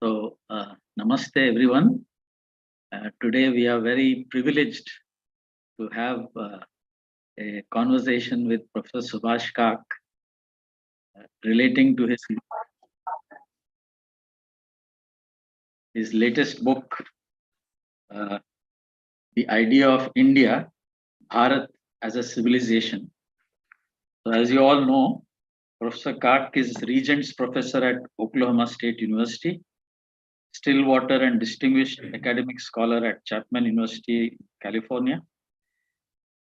Namaste everyone. Today we are very privileged to have a conversation with Professor Subhash Kak relating to his latest book, The Idea of India, Bharat as a Civilization. So as you all know, Professor Kak is Regents Professor at Oklahoma State University, Stillwater and Distinguished Academic Scholar at Chapman University, California.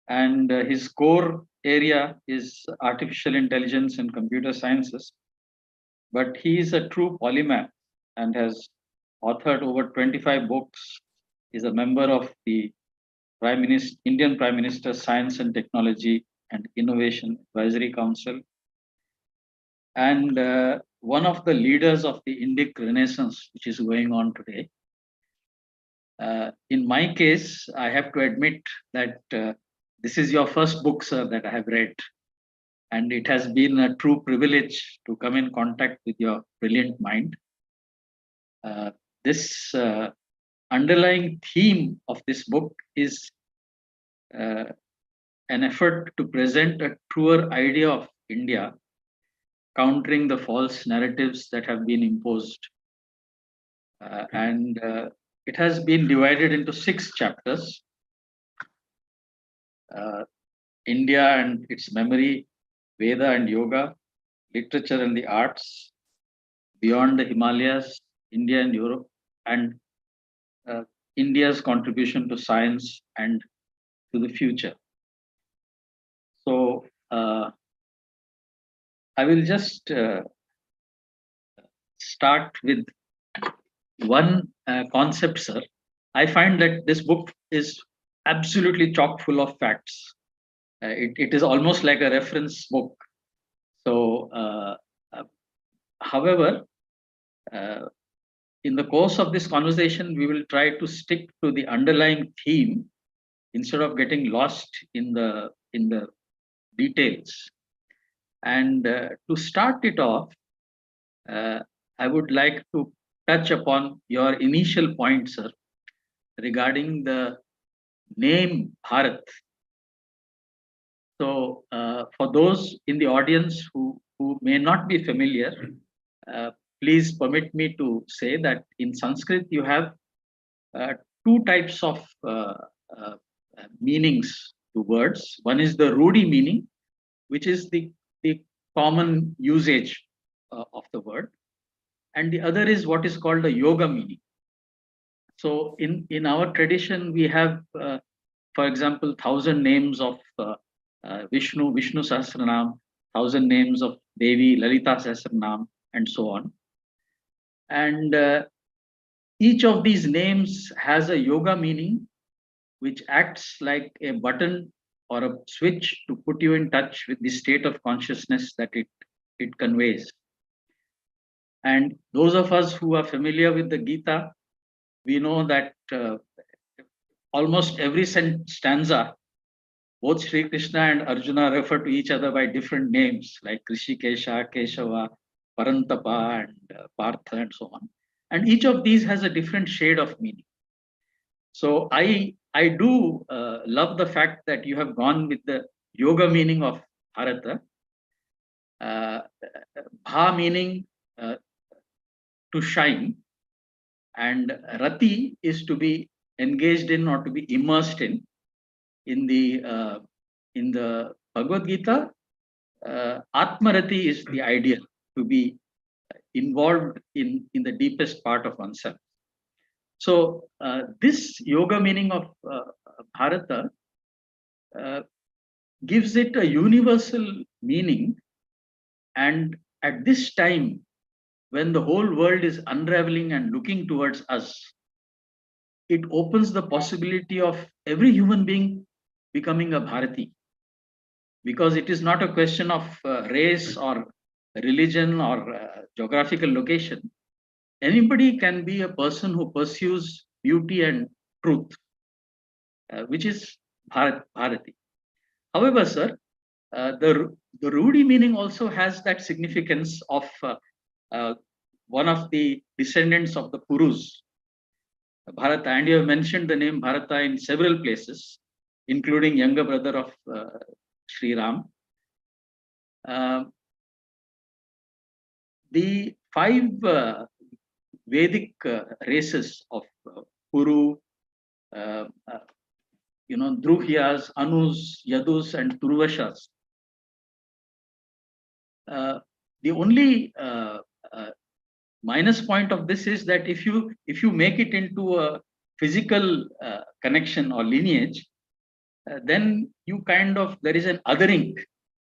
And his core area is artificial intelligence and computer sciences. But he is a true polymath and has authored over 25 books. He's a member of the Indian Prime Minister's Science and Technology and Innovation Advisory Council, and one of the leaders of the Indic Renaissance, which is going on today. In my case, I have to admit that this is your first book, sir, that I have read. And it has been a true privilege to come in contact with your brilliant mind. This underlying theme of this book is an effort to present a truer idea of India, countering the false narratives that have been imposed. And it has been divided into 6 chapters. India and its memory, Veda and Yoga, Literature and the Arts, Beyond the Himalayas, India and Europe, and India's contribution to science and to the future. So I will just start with one concept, sir. I find that this book is absolutely chock full of facts. It is almost like a reference book. So, however, in the course of this conversation, we will try to stick to the underlying theme instead of getting lost in the details. And to start it off, I would like to touch upon your initial point, sir, regarding the name Bharat. So for those in the audience who may not be familiar, please permit me to say that in Sanskrit you have 2 types of meanings to words. One is the Rudi meaning, which is the common usage of the word. And the other is what is called the yoga meaning. So in our tradition, we have, for example, 1,000 names of Vishnu Sahasranam, 1,000 names of Devi, Lalita Sahasranam, and so on. And each of these names has a yoga meaning, which acts like a button or a switch to put you in touch with the state of consciousness that it conveys. And those of us who are familiar with the Gita, we know that almost every stanza, both Sri Krishna and Arjuna refer to each other by different names like Rishikesha, Keshava, Parantapa, and Partha, and so on. And each of these has a different shade of meaning. So I do love the fact that you have gone with the yoga meaning of Bharata. Bha meaning to shine, and Rati is to be engaged in or to be immersed in. In the Bhagavad Gita, Atmarati is the ideal, to be involved in the deepest part of oneself. So this yoga meaning of Bharata gives it a universal meaning, and at this time when the whole world is unraveling and looking towards us, it opens the possibility of every human being becoming a Bharati, because it is not a question of race or religion or geographical location. Anybody can be a person who pursues beauty and truth, which is Bharati. However, sir, the Rudi meaning also has that significance of one of the descendants of the Purus, Bharata, and you have mentioned the name Bharata in several places, including younger brother of Sri Ram. The five Vedic races of Puru, Druhyas, Anus, Yadus, and Turvashas. The only minus point of this is that if you make it into a physical connection or lineage, then you there is an othering.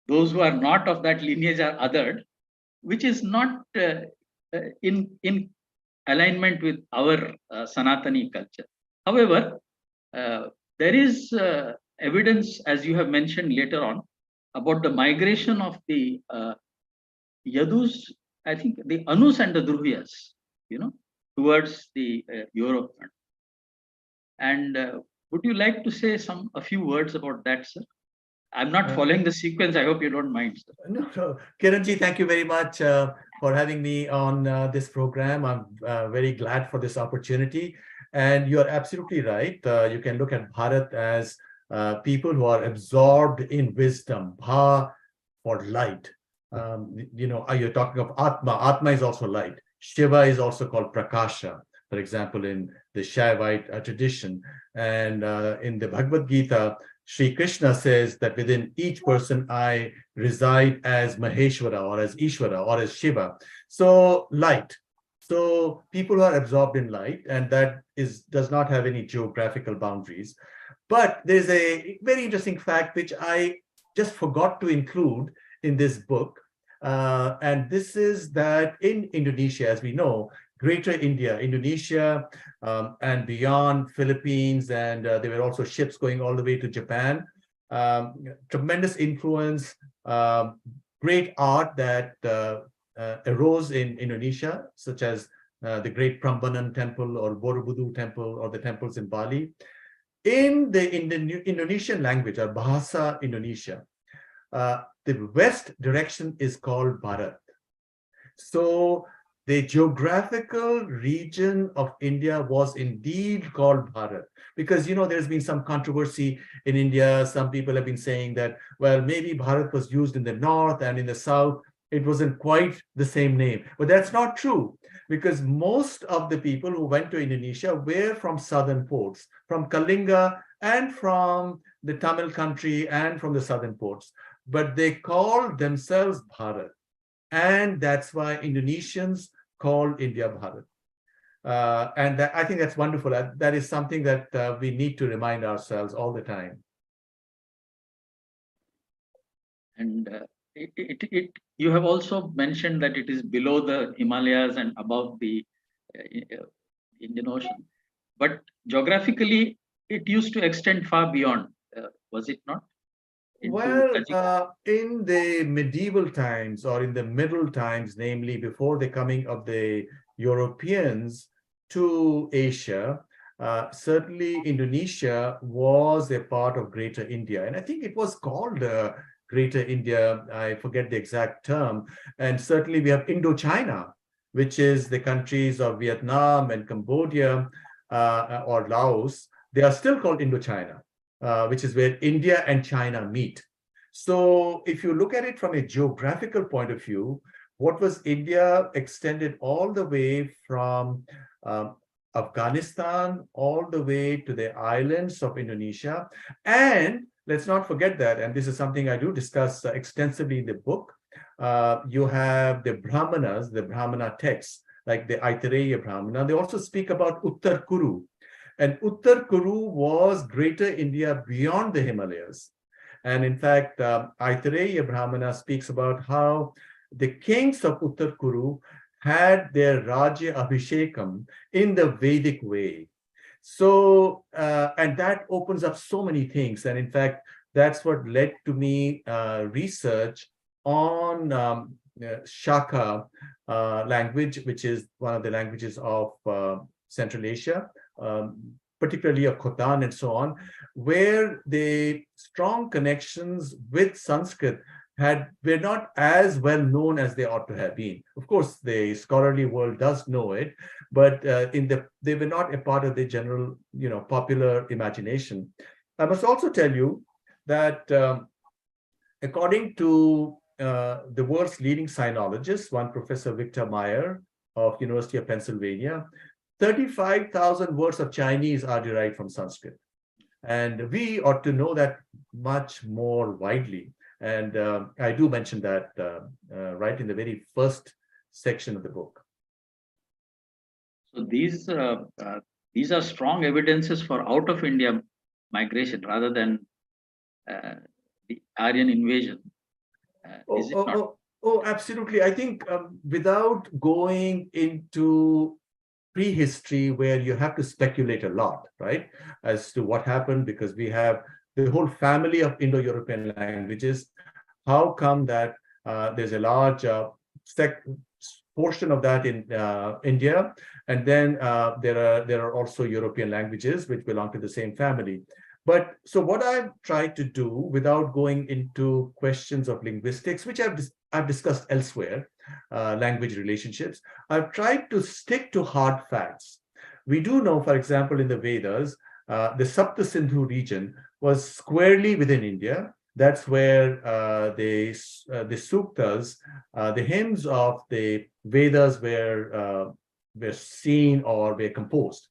Those who are not of that lineage are othered, which is not in alignment with our Sanatani culture. However, there is evidence, as you have mentioned later on, about the migration of the Yadus, I think the Anus and the Druhyas, towards the Europe. And would you like to say a few words about that, sir? I'm not following the sequence. I hope you don't mind, sir. No. Kiranji, thank you very much for having me on this program. I'm very glad for this opportunity. And you're absolutely right. You can look at Bharat as people who are absorbed in wisdom, Bha for light. You're talking of Atma. Atma is also light. Shiva is also called Prakasha, for example, in the Shaivite tradition. And in the Bhagavad Gita, Sri Krishna says that within each person I reside as Maheshwara or as Ishvara or as Shiva. So light. So people who are absorbed in light, and that does not have any geographical boundaries. But there's a very interesting fact which I just forgot to include in this book. And this is that in Indonesia, as we know, Greater India, Indonesia, and beyond Philippines, and there were also ships going all the way to Japan. Tremendous influence, great art that arose in Indonesia, such as the great Prambanan temple or Borobudur temple or the temples in Bali. In the Indonesian language, or Bahasa Indonesia, the west direction is called Bharat. So the geographical region of India was indeed called Bharat, because there's been some controversy in India. Some people have been saying that, well, maybe Bharat was used in the north and in the south. It wasn't quite the same name, but that's not true, because most of the people who went to Indonesia were from southern ports, from Kalinga and from the Tamil country and from the southern ports, but they called themselves Bharat. And that's why Indonesians call India Bharat. And I think that's wonderful. That is something that we need to remind ourselves all the time. And you have also mentioned that it is below the Himalayas and above the Indian Ocean. But geographically, it used to extend far beyond, was it not? Well, in the medieval times or in the Middle times, namely before the coming of the Europeans to Asia, certainly Indonesia was a part of Greater India. And I think it was called Greater India. I forget the exact term. And certainly we have Indochina, which is the countries of Vietnam and Cambodia or Laos. They are still called Indochina. Which is where India and China meet. So if you look at it from a geographical point of view, what was India extended all the way from Afghanistan all the way to the islands of Indonesia. And let's not forget that, and this is something I do discuss extensively in the book, you have the Brahmanas, the Brahmana texts, like the Aitareya Brahmana. They also speak about Uttar Kuru. And Uttar Kuru was Greater India beyond the Himalayas. And in fact, Aitareya Brahmana speaks about how the kings of Uttar Kuru had their Rajya Abhishekam in the Vedic way. So, and that opens up so many things. And in fact, that's what led to me research on Shaka language, which is one of the languages of Central Asia. Particularly of Khotan and so on, where the strong connections with Sanskrit were not as well known as they ought to have been. Of course, the scholarly world does know it, but they were not a part of the general, popular imagination. I must also tell you that according to the world's leading sinologists, one Professor Victor Meyer of University of Pennsylvania, 35,000 words of Chinese are derived from Sanskrit. And we ought to know that much more widely. And I do mention that right in the very first section of the book. So these are strong evidences for out of India migration rather than the Aryan invasion. Is it not? Absolutely. I think without going into prehistory where you have to speculate a lot, right, as to what happened, because we have the whole family of Indo-European languages. How come that there's a large portion of that in India, and then there are also European languages which belong to the same family. But so what I've tried to do, without going into questions of linguistics, which I've discussed elsewhere, language relationships, I've tried to stick to hard facts. We do know, for example, in the Vedas, the Sapta Sindhu region was squarely within India. That's where the suktas, the hymns of the Vedas were seen or were composed.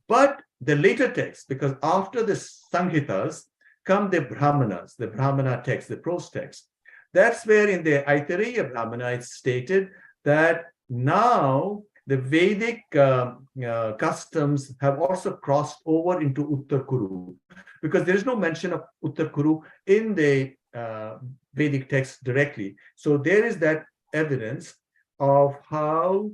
But the later texts, because after the Samhitas come the Brahmanas, the Brahmana text, the prose text. That's where in the Aitareya Brahmana it's stated that now the Vedic customs have also crossed over into Uttar Kuru, because there is no mention of Uttar Kuru in the Vedic text directly. So there is that evidence of how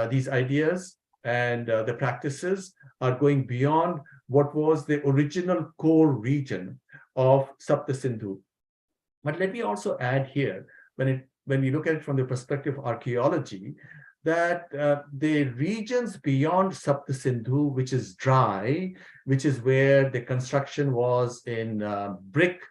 these ideas and the practices are going beyond what was the original core region of Sapta Sindhu. But let me also add here, when we look at it from the perspective of archaeology, that the regions beyond Sapta Sindhu, which is dry, which is where the construction was in brick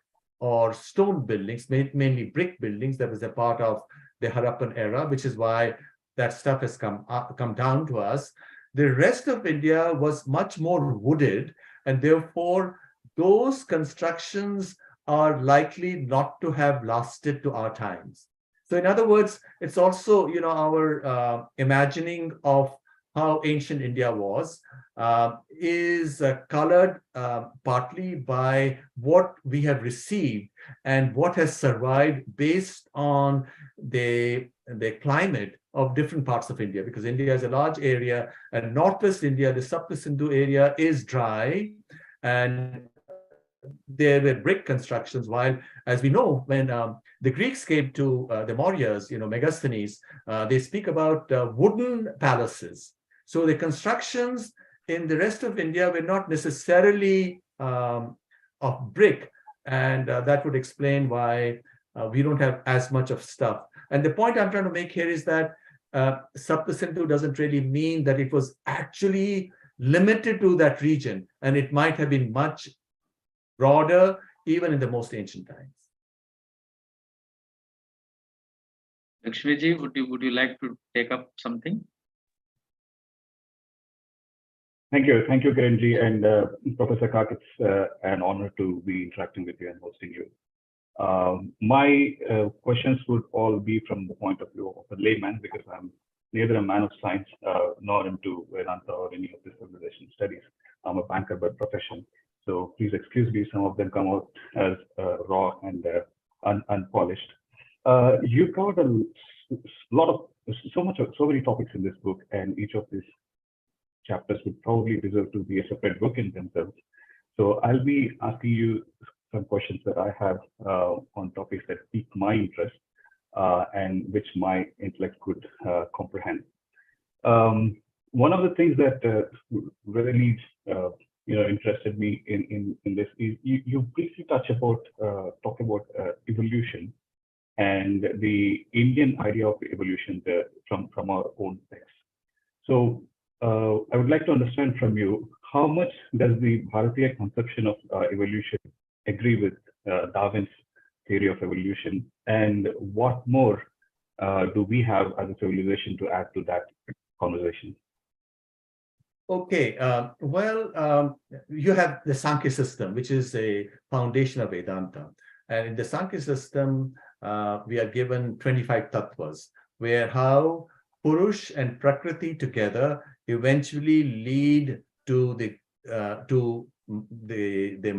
or stone buildings, mainly brick buildings, that was a part of the Harappan era, which is why that stuff has come down to us. The rest of India was much more wooded, and therefore those constructions are likely not to have lasted to our times. So in other words, it's also, our imagining of how ancient India was is colored partly by what we have received and what has survived based on the climate of different parts of India, because India is a large area, and northwest India, the Sapta Sindhu area, is dry, and there were brick constructions, while, as we know, when the Greeks came to the Mauryas, Megasthenes, they speak about wooden palaces. So the constructions in the rest of India were not necessarily of brick, and that would explain why we don't have as much of stuff. And the point I'm trying to make here is that Sapta Sindhu doesn't really mean that it was actually limited to that region, and it might have been much broader even in the most ancient times. Lakshmiji, would you like to take up something? Thank you, Kiranji and Professor Kak. It's an honor to be interacting with you and hosting you. My questions would all be from the point of view of a layman, because I'm neither a man of science nor into Vedanta or any of the civilization studies. I'm a banker by profession. So please excuse me, some of them come out as raw and unpolished. You covered so many topics in this book, and each of these chapters would probably deserve to be a separate book in themselves. So I'll be asking you some questions that I have on topics that pique my interest and which my intellect could comprehend. One of the things that really interested me in this is you briefly talk about evolution and the Indian idea of evolution from our own text. So I would like to understand from you, how much does the Bharatiya conception of evolution agree with Darwin's theory of evolution, and what more do we have as a civilization to add to that conversation? Okay, you have the Sankhya system, which is a foundation of Vedanta. And in the Sankhya system, we are given 25 tattvas, where how Purush and Prakriti together eventually lead to the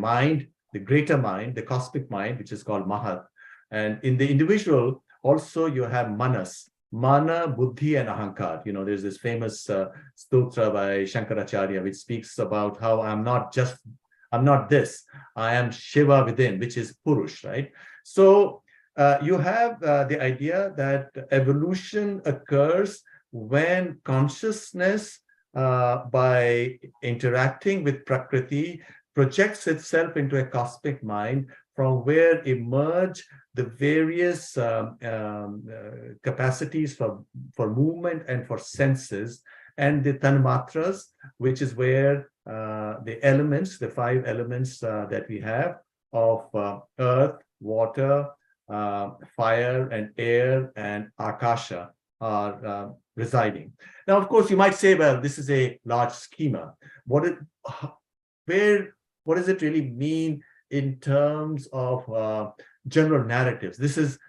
mind, the greater mind, the cosmic mind, which is called Mahat. And in the individual, also you have Manas, Mana, Buddhi, and Ahankar. There's this famous stotra by Shankaracharya, which speaks about how I'm not this, I am Shiva within, which is Purush, right? So you have the idea that evolution occurs when consciousness, by interacting with Prakriti, projects itself into a cosmic mind from where emerge the various capacities for movement and for senses, and the tanmatras, which is where the elements, the 5 elements that we have of earth, water, fire, and air, and akasha are residing. Now, of course, you might say, well, this is a large schema. What does it really mean in terms of general narratives? This is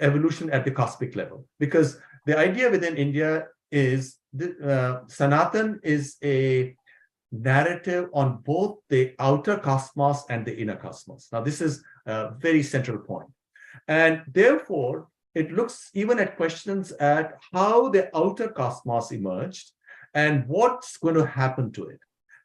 evolution at the cosmic level, because the idea within India is Sanatan is a narrative on both the outer cosmos and the inner cosmos. Now, this is a very central point. And therefore, it looks even at questions at how the outer cosmos emerged and what's going to happen to it.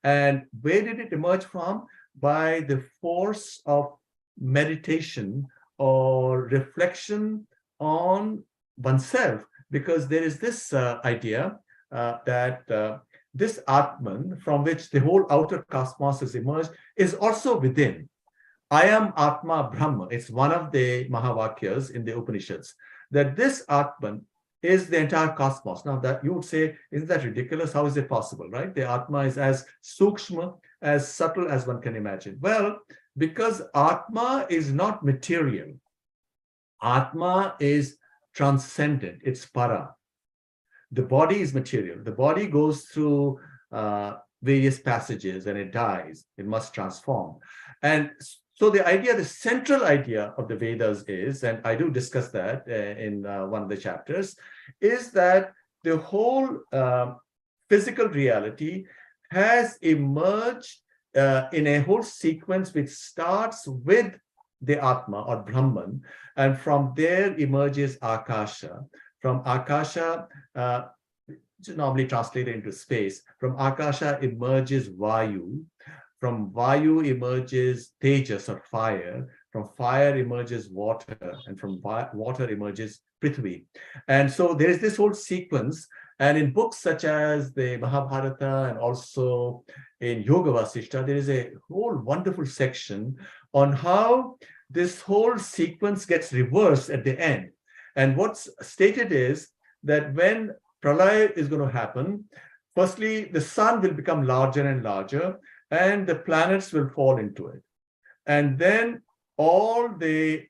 And where did it emerge from? By the force of meditation or reflection on oneself, because there is this idea that this Atman, from which the whole outer cosmos has emerged, is also within. I am Atma Brahma. It's one of the Mahavakyas in the Upanishads, that this Atman is the entire cosmos. Now, that you would say, isn't that ridiculous? How is it possible, right? The Atma is as sukshma, as subtle as one can imagine. Well, because Atma is not material. Atma is transcendent. It's para. The body is material. The body goes through various passages and it dies. It must transform. And so the central idea of the Vedas is, and I do discuss that in one of the chapters, is that the whole physical reality has emerged in a whole sequence which starts with the Atma or Brahman, and from there emerges Akasha. From Akasha, which is normally translated into space, from Akasha emerges Vayu. From Vayu emerges Tejas or fire. From fire emerges water, and from water emerges Prithvi. And so there is this whole sequence. And in books such as the Mahabharata and also in Yoga Vasishta, there is a whole wonderful section on how this whole sequence gets reversed at the end. And what's stated is that when Pralaya is going to happen, firstly, the sun will become larger and larger, and the planets will fall into it. And then all the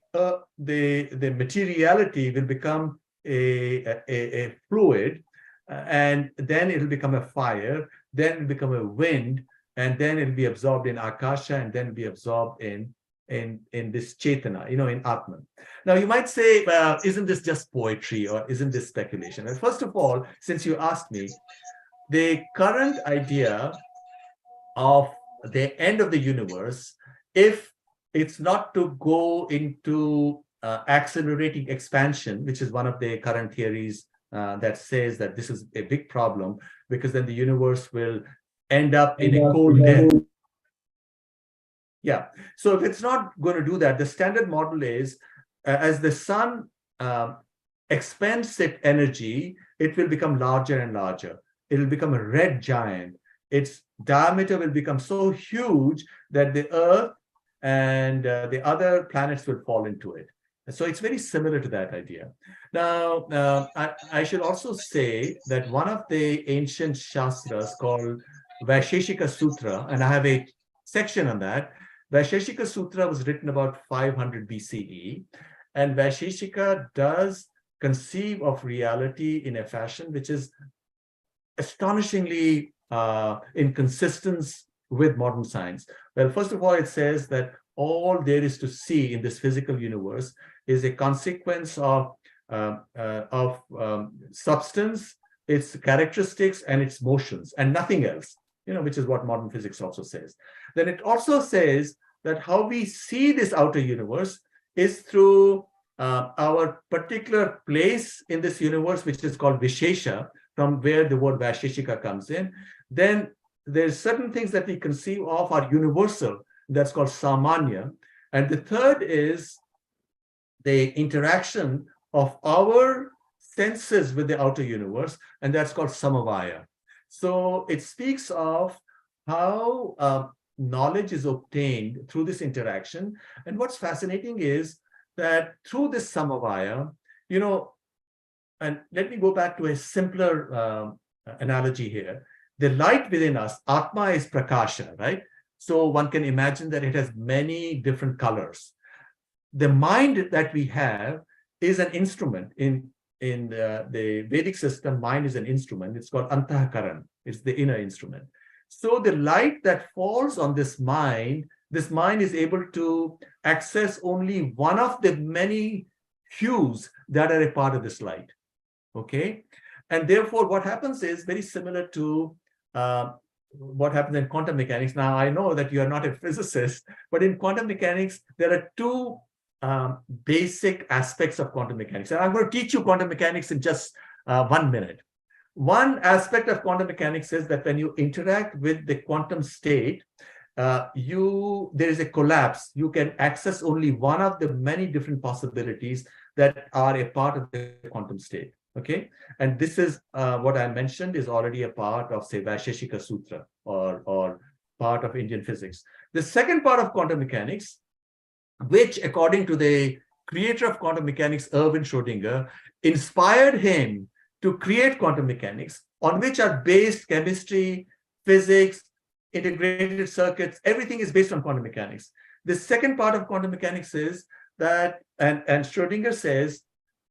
materiality will become a fluid, and then it'll become a fire, then it'll become a wind, and then it'll be absorbed in Akasha, and then be absorbed in this Chetana, in Atman. Now, you might say, well, isn't this just poetry, or isn't this speculation? And first of all, since you asked me, the current idea of the end of the universe, if it's not to go into accelerating expansion, which is one of the current theories that says that this is a big problem, because then the universe will end up in a cold death. Yeah. So if it's not going to do that, the standard model is as the sun expands its energy, it will become larger and larger. It will become a red giant. Its diameter will become so huge that the Earth and the other planets will fall into it. So it's very similar to that idea. Now, I should also say that one of the ancient Shastras called Vaisheshika Sutra, and I have a section on that, Vaisheshika Sutra was written about 500 BCE, and Vaisheshika does conceive of reality in a fashion which is astonishingly in consistence with modern science. Well, first of all, it says that all there is to see in this physical universe is a consequence of substance, its characteristics, and its motions, and nothing else, which is what modern physics also says. Then it also says that how we see this outer universe is through our particular place in this universe, which is called Vishesha, from where the word Vaisheshika comes in. Then there's certain things that we conceive of are universal, that's called Samanya. And the third is the interaction of our senses with the outer universe, and that's called Samavaya. So it speaks of how knowledge is obtained through this interaction. And what's fascinating is that through this Samavaya, and let me go back to a simpler analogy here. The light within us, Atma, is Prakasha, right? So one can imagine that it has many different colors. The mind that we have is an instrument. In the Vedic system, mind is an instrument. It's called Antahakaran. It's the inner instrument. So the light that falls on this mind is able to access only one of the many hues that are a part of this light. Okay, and therefore what happens is very similar to what happens in quantum mechanics. Now, I know that you are not a physicist, but in quantum mechanics, there are two basic aspects of quantum mechanics. And I'm going to teach you quantum mechanics in just 1 minute. One aspect of quantum mechanics is that when you interact with the quantum state, there is a collapse. You can access only one of the many different possibilities that are a part of the quantum state. Okay, and this is what I mentioned is already a part of, say, Vaisheshika Sutra or part of Indian physics. The second part of quantum mechanics, which according to the creator of quantum mechanics, Erwin Schrödinger, inspired him to create quantum mechanics, on which are based chemistry, physics, integrated circuits. Everything is based on quantum mechanics. The second part of quantum mechanics is that, and Schrödinger says,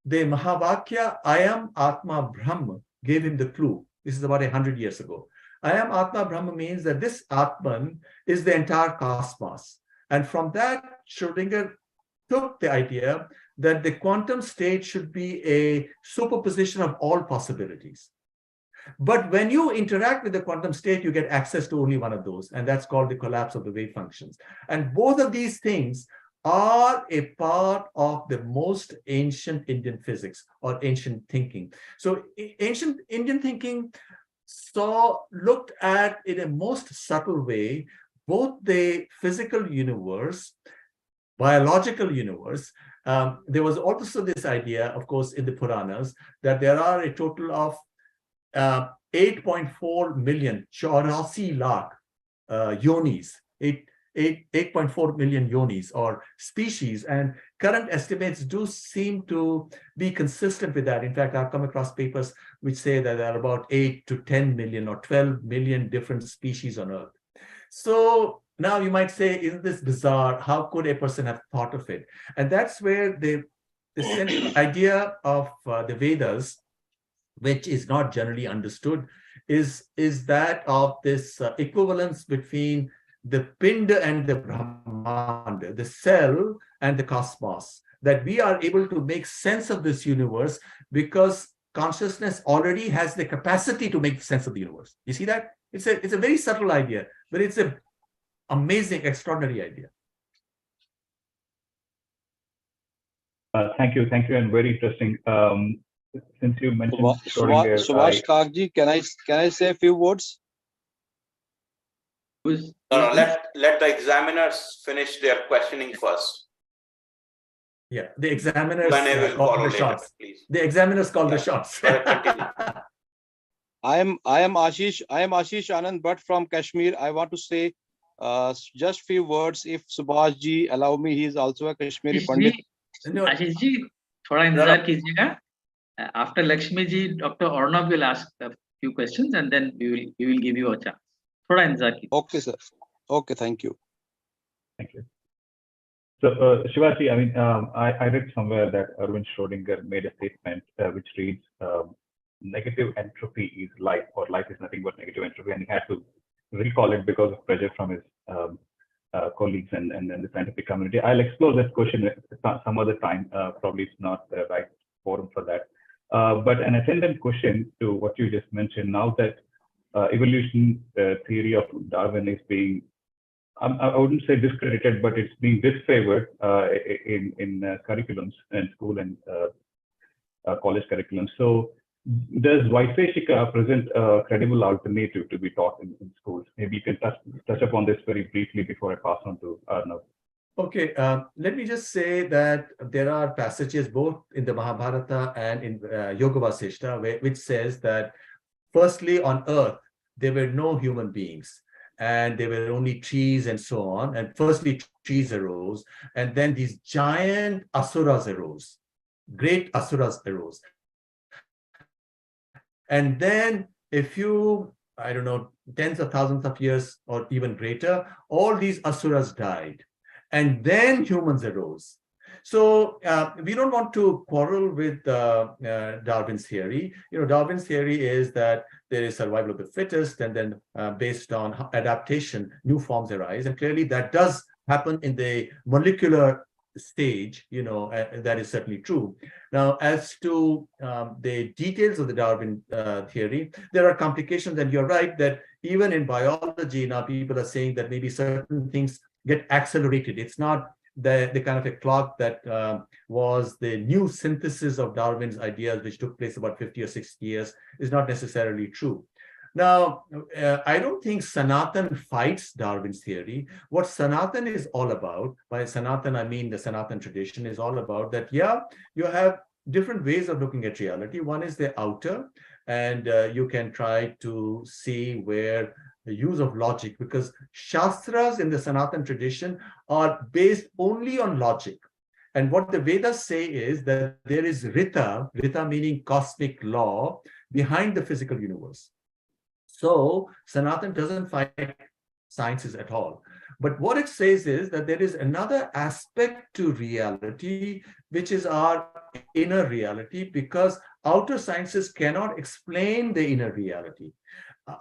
the Mahavakya, I am Atma Brahma, gave him the clue. This is about 100 years ago. I am Atma Brahma means that this Atman is the entire cosmos. And from that, Schrödinger took the idea that the quantum state should be a superposition of all possibilities. But when you interact with the quantum state, you get access to only one of those, and that's called the collapse of the wave functions. And both of these things are a part of the most ancient Indian physics or ancient thinking. So ancient Indian thinking looked at, in a most subtle way, both the physical universe, biological universe. There was also this idea, of course, in the Puranas, that there are a total of 8.4 million, 84 lakh yonis, 8.4 million yonis or species, and current estimates do seem to be consistent with that. In fact, I've come across papers which say that there are about 8 to 10 million or 12 million different species on Earth. So now you might say, isn't this bizarre? How could a person have thought of it? And that's where the central idea of the Vedas, which is not generally understood, is that of this equivalence between the Pinda and the Brahmanda, the cell and the cosmos, that we are able to make sense of this universe because consciousness already has the capacity to make sense of the universe. You see that? It's a very subtle idea, but it's an amazing, extraordinary idea. Thank you, and very interesting. Since you mentioned Schrödinger, Subhash Kakji, can I say a few words? No, let the examiners finish their questioning first. Yeah, the examiners will call follow the later, shots. please. The examiners call the shots. I am Ashish Anand Bhatt from Kashmir. I want to say just few words. If Subhash ji allow me, he is also a Kashmiri Pandit. Ashish ji थोड़ा इंतजार कीजिएगा. After Lakshmi ji, Dr. Arnab will ask a few questions and then we will give you a chance. थोड़ा इंतजार कीजिए. Okay, sir. Okay, thank you. Thank you. So, Shivaji, I mean, I read somewhere that Erwin Schrödinger made a statement which reads, negative entropy is life, or life is nothing but negative entropy, and he had to recall it because of pressure from his colleagues and the scientific community. I'll explore that question some other time. Probably it's not the right forum for that. But an attendant question to what you just mentioned, now that evolution theory of Darwin is being, I wouldn't say discredited, but it's being disfavored in curriculums in school and college curriculums. So does Vaisheshika present a credible alternative to be taught in schools? Maybe you can touch upon this very briefly before I pass on to Arnav. Okay, let me just say that there are passages both in the Mahabharata and in Yoga Vasishta which says that firstly on earth, there were no human beings and there were only trees and so on. And firstly, trees arose, and then these giant asuras arose, great asuras arose. And then a few, I don't know, tens of thousands of years or even greater, all these asuras died. And then humans arose. So we don't want to quarrel with Darwin's theory. You know, Darwin's theory is that there is survival of the fittest, and then based on adaptation, new forms arise. And clearly that does happen in the molecular stage, you know, that is certainly true. Now, as to the details of the Darwin theory, there are complications, and you're right that even in biology, now people are saying that maybe certain things get accelerated. It's not the kind of a clock that was the new synthesis of Darwin's ideas, which took place about 50 or 60 years, is not necessarily true. Now, I don't think Sanatan fights Darwin's theory. What Sanatan is all about, by Sanatan, I mean the Sanatan tradition, is all about that, yeah, you have different ways of looking at reality. One is the outer, and you can try to see where the use of logic, because Shastras in the Sanatan tradition are based only on logic. And what the Vedas say is that there is Rita, Rita meaning cosmic law, behind the physical universe. So Sanatan doesn't fight sciences at all. But what it says is that there is another aspect to reality, which is our inner reality, because outer sciences cannot explain the inner reality.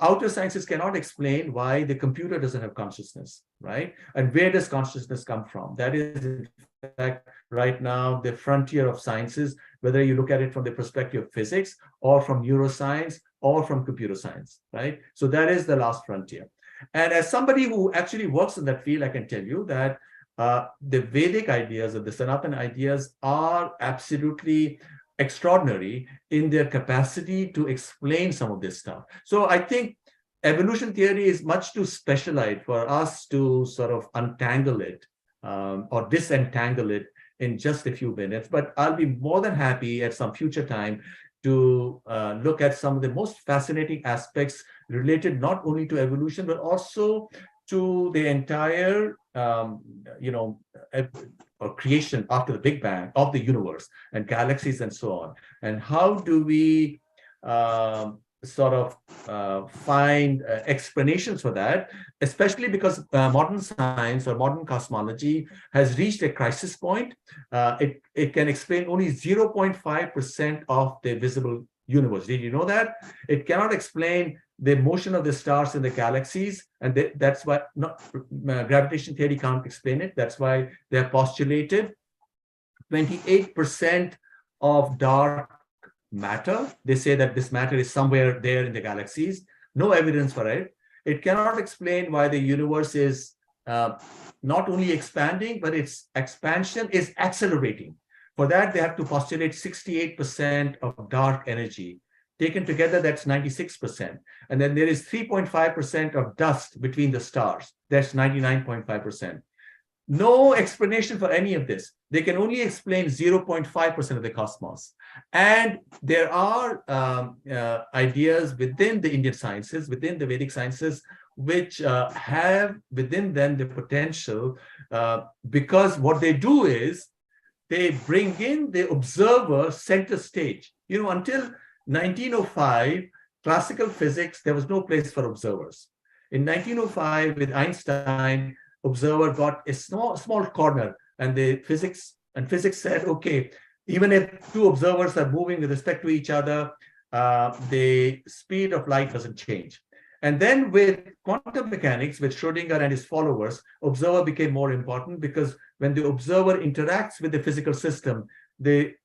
Outer sciences cannot explain why the computer doesn't have consciousness, right? And where does consciousness come from? That is, in fact, right now, the frontier of sciences, whether you look at it from the perspective of physics or from neuroscience or from computer science, right? So that is the last frontier. And as somebody who actually works in that field, I can tell you that the Vedic ideas or the Sanatan ideas are absolutely extraordinary in their capacity to explain some of this stuff. So I think evolution theory is much too specialized for us to sort of untangle it or disentangle it in just a few minutes. But I'll be more than happy at some future time to look at some of the most fascinating aspects related not only to evolution, but also to the entire, or creation after the Big Bang of the universe and galaxies and so on. And how do we sort of find explanations for that, especially because modern science or modern cosmology has reached a crisis point. It can explain only 0.5% of the visible universe. Did you know that? It cannot explain the motion of the stars in the galaxies, and that's why gravitation theory can't explain it. That's why they have postulated 28% of dark matter. They say that this matter is somewhere there in the galaxies. No evidence for it. It cannot explain why the universe is not only expanding, but its expansion is accelerating. For that, they have to postulate 68% of dark energy. Taken together, that's 96%. And then there is 3.5% of dust between the stars. That's 99.5%. No explanation for any of this. They can only explain 0.5% of the cosmos. And there are ideas within the Indian sciences, within the Vedic sciences, which have within them the potential, because what they do is they bring in the observer center stage. You know, until 1905, classical physics, there was no place for observers. In 1905, with Einstein, observer got a small corner, and physics said, okay, even if two observers are moving with respect to each other, the speed of light doesn't change. And then with quantum mechanics, with Schrodinger and his followers, observer became more important, because when the observer interacts with the physical system, the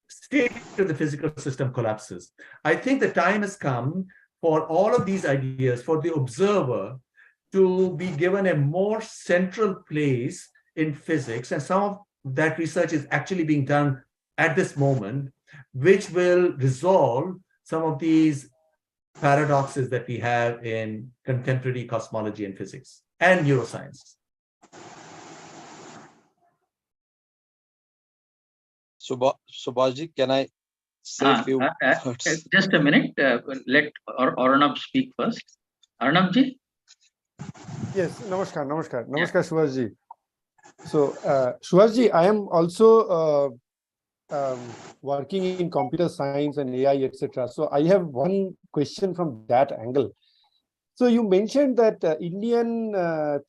state of the physical system collapses. I think the time has come for all of these ideas, for the observer to be given a more central place in physics. And some of that research is actually being done at this moment, which will resolve some of these paradoxes that we have in contemporary cosmology and physics and neuroscience. Subhashji, can I say a few words? Just a minute. Let Arnab speak first. Arnabji? Yes, namaskar, Subhashji. So, Subhashji, I am also working in computer science and AI, etc. So, I have one question from that angle. So, you mentioned that Indian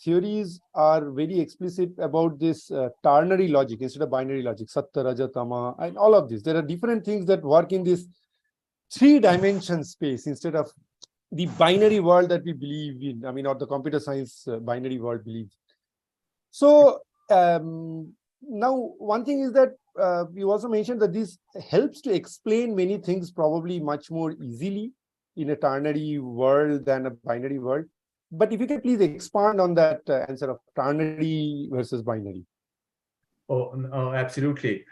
theories are very explicit about this ternary logic instead of binary logic, Satya, Raja, Tama, and all of this. There are different things that work in this three-dimension space instead of the binary world that we believe in, I mean, or the computer science binary world believes. So now one thing is that you also mentioned that this helps to explain many things probably much more easily in a ternary world than a binary world. But if you can please expand on that answer of ternary versus binary. Oh, absolutely.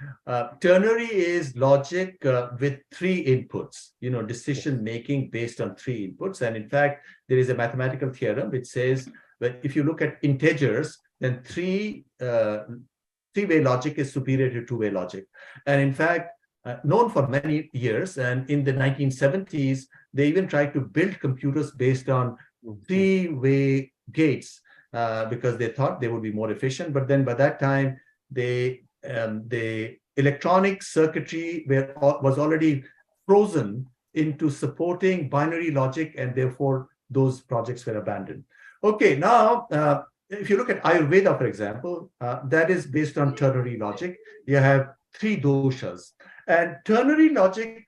Ternary is logic with three inputs, decision making based on three inputs. And in fact, there is a mathematical theorem which says that if you look at integers, then three-way logic is superior to two-way logic. And in fact, known for many years, and in the 1970s, they even tried to build computers based on three-way gates because they thought they would be more efficient. But then by that time, the electronic circuitry was already frozen into supporting binary logic, and therefore those projects were abandoned. Okay, now if you look at Ayurveda, for example, that is based on ternary logic. You have three doshas, and ternary logic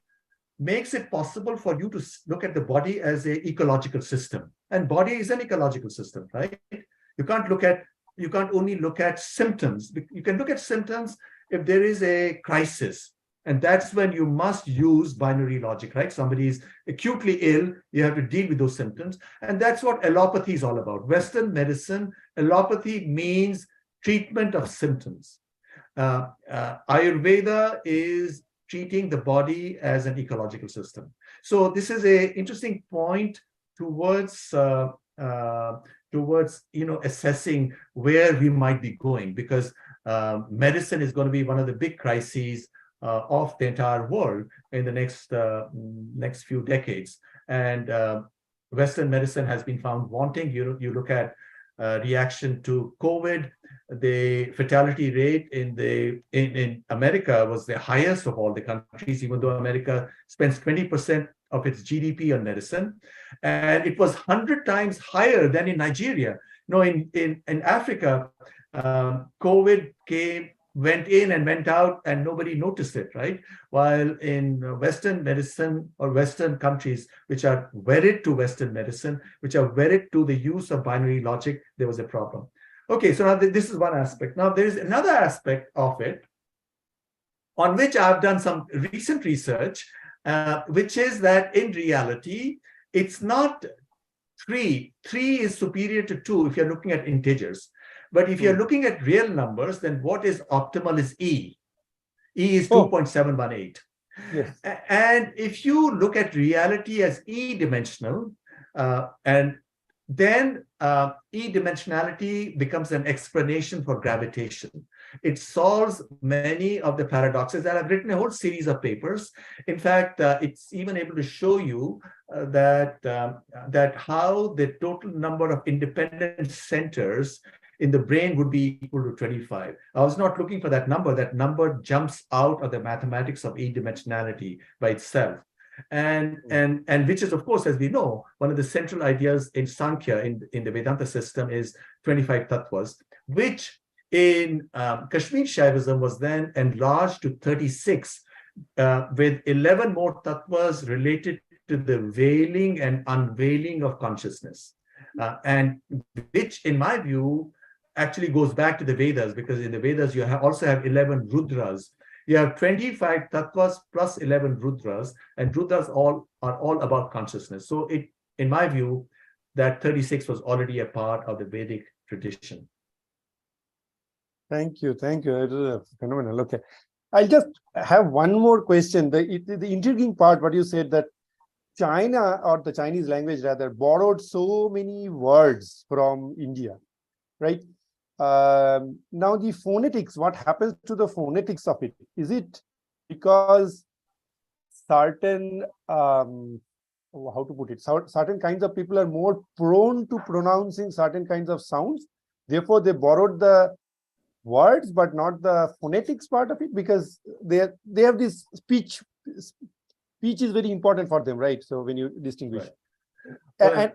makes it possible for you to look at the body as an ecological system, and body is an ecological system, right? You can't only look at symptoms. You can look at symptoms if there is a crisis. And that's when you must use binary logic, right? Somebody is acutely ill, you have to deal with those symptoms. And that's what allopathy is all about. Western medicine, allopathy means treatment of symptoms. Ayurveda is treating the body as an ecological system. So this is an interesting point towards assessing where we might be going, because medicine is going to be one of the big crises of the entire world in the next few decades. And Western medicine has been found wanting. You look at reaction to COVID, the fatality rate in America was the highest of all the countries, even though America spends 20% of its GDP on medicine, and it was 100 times higher than in Nigeria. In Africa, COVID went in and went out, and nobody noticed it, right? While in Western medicine or Western countries, which are wedded to Western medicine, which are wedded to the use of binary logic, there was a problem. Okay, so now this is one aspect. Now there is another aspect of it on which I've done some recent research, which is that in reality, it's not three. Three is superior to two if you're looking at integers. But if you're looking at real numbers, then what is optimal is E. E is 2.718. Yes. And if you look at reality as E-dimensional, and then E-dimensionality becomes an explanation for gravitation. It solves many of the paradoxes, and I've written a whole series of papers. In fact, it's even able to show you that how the total number of independent centers in the brain would be equal to 25. I was not looking for that number. That number jumps out of the mathematics of E-dimensionality by itself. and which is, of course, as we know, one of the central ideas in Sankhya, in the Vedanta system, is 25 tattvas, which in Kashmir Shaivism was then enlarged to 36, with 11 more tattvas related to the veiling and unveiling of consciousness, and which, in my view, actually goes back to the Vedas, because in the Vedas you also have 11 Rudras. You have 25 tattvas plus 11 Rudras, and Rudras are all about consciousness. So in my view, that 36 was already a part of the Vedic tradition. Thank you. It is phenomenal. Okay. I'll just have one more question. The intriguing part, what you said, that China, or the Chinese language rather, borrowed so many words from India, right? Now the phonetics, what happens to the phonetics of it? Is it because certain, how to put it, certain kinds of people are more prone to pronouncing certain kinds of sounds, therefore they borrowed the words but not the phonetics part of it, because they have this speech is very important for them, right? So when you distinguish, right.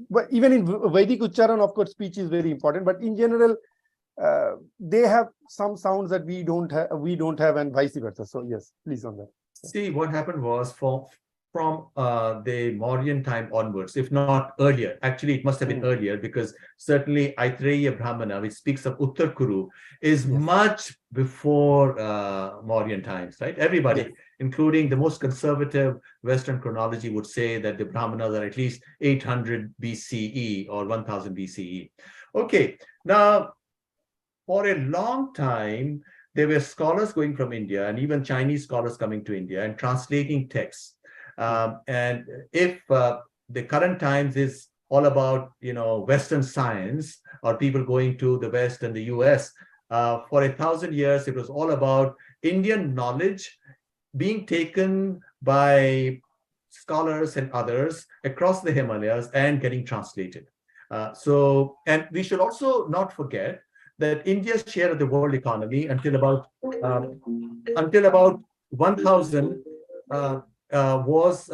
But even in Vedic Ucharan, of course, speech is very important, but in general they have some sounds that we don't have, and vice versa. So yes, please on that. See, what happened was, from the Mauryan time onwards, if not earlier, actually it must have been earlier, because certainly Aitreya Brahmana, which speaks of Uttar Kuru, is much before Mauryan times, right? Everybody, including the most conservative Western chronology, would say that the Brahmanas are at least 800 BCE or 1000 BCE. Okay, now for a long time, there were scholars going from India, and even Chinese scholars coming to India and translating texts. And if the current times is all about, Western science, or people going to the West and the US, for 1,000 years, it was all about Indian knowledge being taken by scholars and others across the Himalayas and getting translated. And we should also not forget that India's share of the world economy until about 1000 was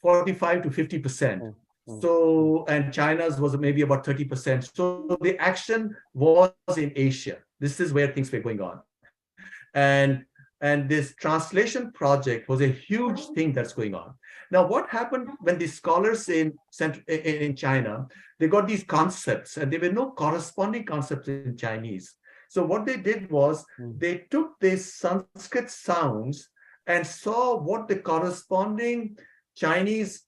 45 to 50%. So, and China's was maybe about 30%. So the action was in Asia. This is where things were going on. And this translation project was a huge thing that's going on. Now, what happened when the scholars in China, they got these concepts, and there were no corresponding concepts in Chinese. So what they did was they took these Sanskrit sounds and saw what the corresponding Chinese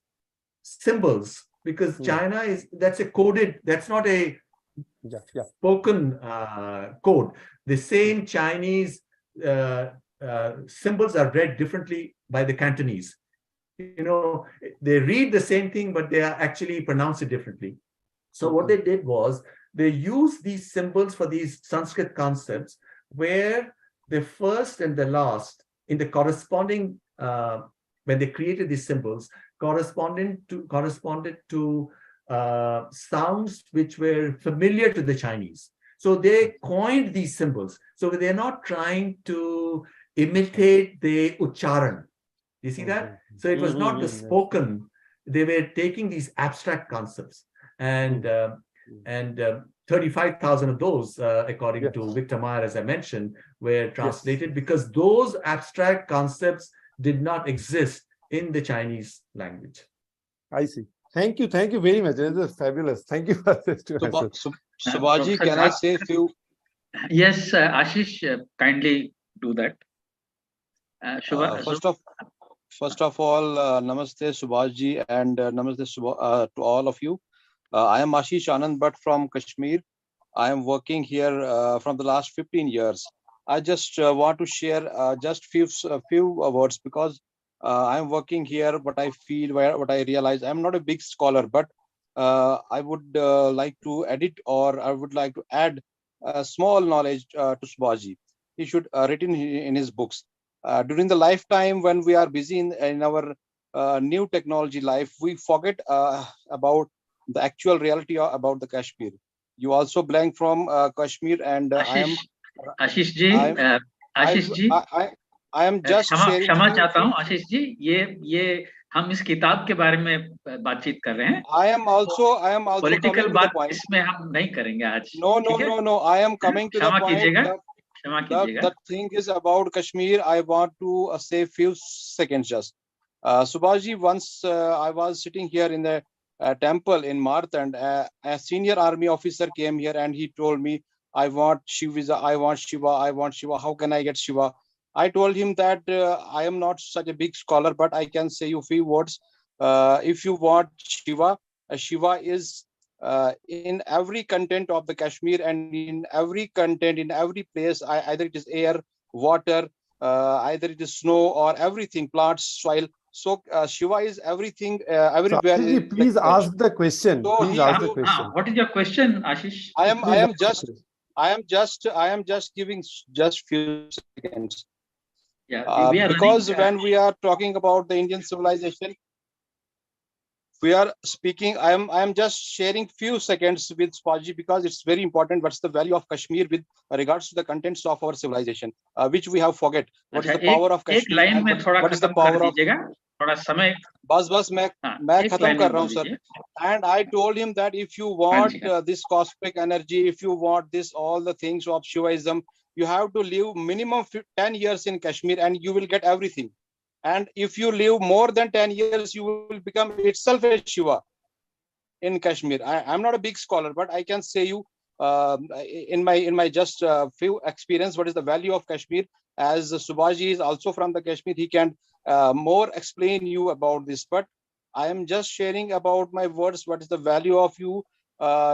symbols, because China that's a coded, that's not a spoken code. The same Chinese symbols are read differently by the Cantonese. They read the same thing, but they are actually pronounce it differently. So what they did was they used these symbols for these Sanskrit concepts, where the first and the last in the corresponding, when they created these symbols, corresponded to sounds which were familiar to the Chinese. So they coined these symbols. So they're not trying to imitate the Ucharan. You see that? So it was not the spoken. They were taking these abstract concepts, and 35,000 of those, according to Victor Meyer, as I mentioned, were translated because those abstract concepts did not exist in the Chinese language. I see. Thank you very much. This is fabulous. Thank you for this. Subhaji, can I say a few? Yes, Ashish, kindly do that. First of all, namaste Subhaji, and namaste to all of you. I am Ashish Anand Bhatt from Kashmir. I am working here from the last 15 years. I just want to share just few words, because I am working here. What I feel, what I realize, I am not a big scholar, but I would like to edit, or I would like to add small knowledge to Subhaji. He should written in his books. During the lifetime when we are busy in our new technology life, we forget about the actual reality about the Kashmir. You also belong from Kashmir, and Ashish ji, I am just sharing. क्षमा चाहता हूँ आशीष जी, ये हम इस किताब के बारे में बातचीत कर रहे हैं. I am also political coming to the बात point. इसमें हम नहीं करेंगे आज. No, ठीक है? no. I am coming to the क्षमा point. कीजिएगा. क्षमा कीजिएगा. The thing is about Kashmir. I want to say few seconds just. Subhashji, once I was sitting here in the temple in Bharat, and a senior army officer came here and he told me, I want Shiva, I want Shiva. How can I get Shiva? I told him that I am not such a big scholar, but I can say you few words. If you want Shiva, Shiva is in every content of the Kashmir, and in every content, in every place, either it is air, water, either it is snow or everything, plants, soil. So Shiva is everything, everywhere. Ashish, please ask the question. So Please ask the question. What is your question, Ashish? I am just giving just few seconds. Yeah, we are because running, when we are talking about the Indian civilization, we are speaking. I am just sharing few seconds with Spaji because it's very important. What's the value of Kashmir with regards to the contents of our civilization, which we have forget. What is the power of Kashmir? एक line में थोड़ा what is the खत्म power कर of? दीजिएगा. थोड़ा समय. बस मैं एक खत्म लाइन कर में रहा हूँ बोल sir. दीजिए. And I told him that if you want this cosmic energy, if you want this all the things of Shivaism, you have to live minimum 10 years in Kashmir and you will get everything. And if you live more than 10 years, you will become itself a Shiva in Kashmir. I'm not a big scholar, but I can say you in my just few experience what is the value of Kashmir. As Subhaji is also from the Kashmir, he can more explain you about this. But I am just sharing about my words. What is the value of you?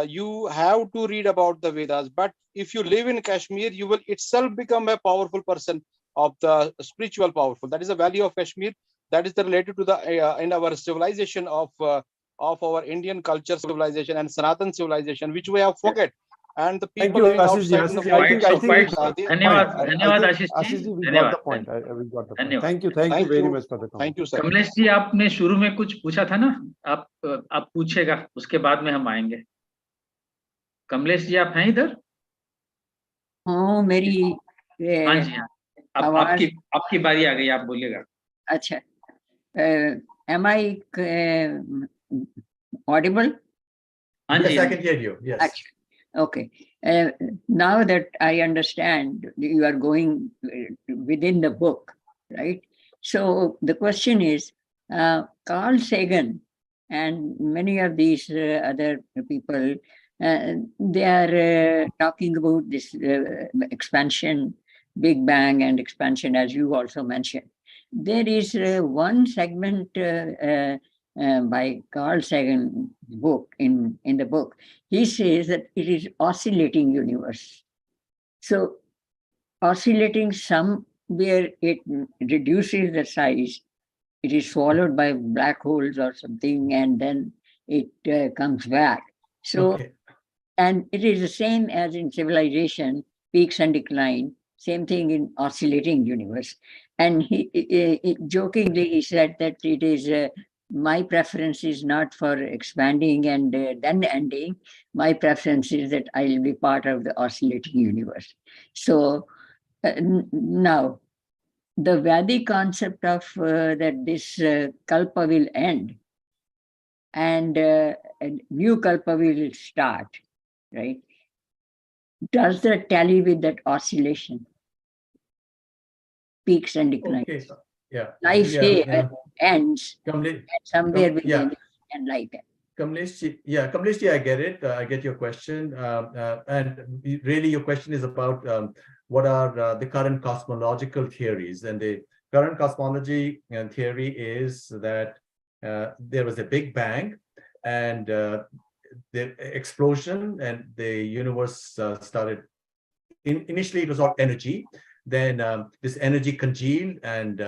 You have to read about the Vedas. But if you live in Kashmir, you will itself become a powerful person of the spiritual powerful. That is the value of Kashmir. That is the related to the in our civilization of our Indian culture civilization and Sanatan civilization, which we have forget. And the people living outside in the world. धन्यवाद आशीष Ashish ji. we got the point. We got the point. Thank you very much for the comment. Thank you, sir. Kamlesh ji, आपने शुरू में कुछ पूछा था ना, आप पूछेगा, उसके बाद में हम आएंगे. कमलेश जी, आप हैं इधर? हाँ, मेरी हाँ जी, हाँ. अब आपकी बारी आ गई, आप बोलिएगा. अच्छा, am I audible? Yes, I can hear you. Yes. Okay. Now that I understand, you are going within the book, right? So the question is, Carl Sagan and many of these other people, they are talking about this expansion, Big Bang and expansion, as you also mentioned. There is one segment by Carl Sagan book in the book. He says that it is oscillating universe. So oscillating somewhere it reduces the size. It is swallowed by black holes or something, and then it comes back. So, and it is the same as in civilization, peaks and decline. Same thing in oscillating universe. And he jokingly he said that it is my preference is not for expanding and then ending. My preference is that I will be part of the oscillating universe. So now, the Vedic concept of that this kalpa will end and a new kalpa will start, right? Does that tally with that oscillation? Peaks and declines. Okay. Yeah. Life here ends somewhere between and life ends. Kamlesh, I get it. I get your question. And really your question is about what are the current cosmological theories. And the current cosmology and theory is that there was a Big Bang and the explosion and the universe started. Initially, it was all energy. Then this energy congealed and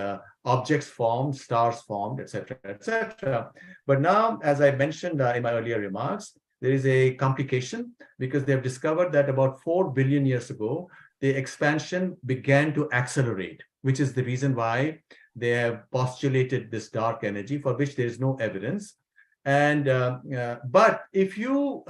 objects formed, stars formed, etc., etc. But now, as I mentioned in my earlier remarks, there is a complication because they have discovered that about 4 billion years ago, the expansion began to accelerate, which is the reason why they have postulated this dark energy for which there is no evidence. And but if you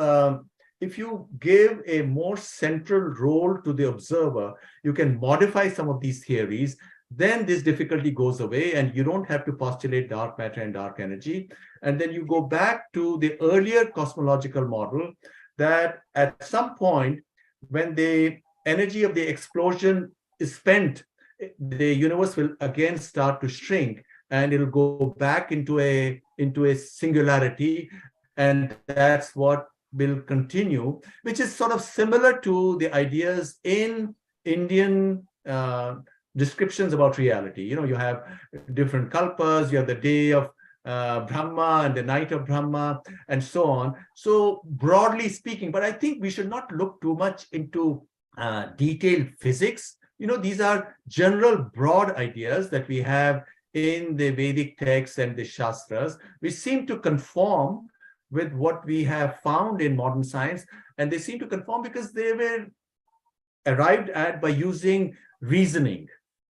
give a more central role to the observer, you can modify some of these theories then this difficulty goes away and you don't have to postulate dark matter and dark energy. And then you go back to the earlier cosmological model that at some point, when the energy of the explosion is spent, the universe will again start to shrink and it'll go back into a singularity. And that's what will continue, which is sort of similar to the ideas in Indian descriptions about reality. You know, you have different kalpas, you have the day of Brahma and the night of Brahma and so on. So broadly speaking, but I think we should not look too much into detailed physics. You know, these are general broad ideas that we have in the Vedic texts and the Shastras, which seem to conform with what we have found in modern science. And they seem to conform because they were arrived at by using reasoning.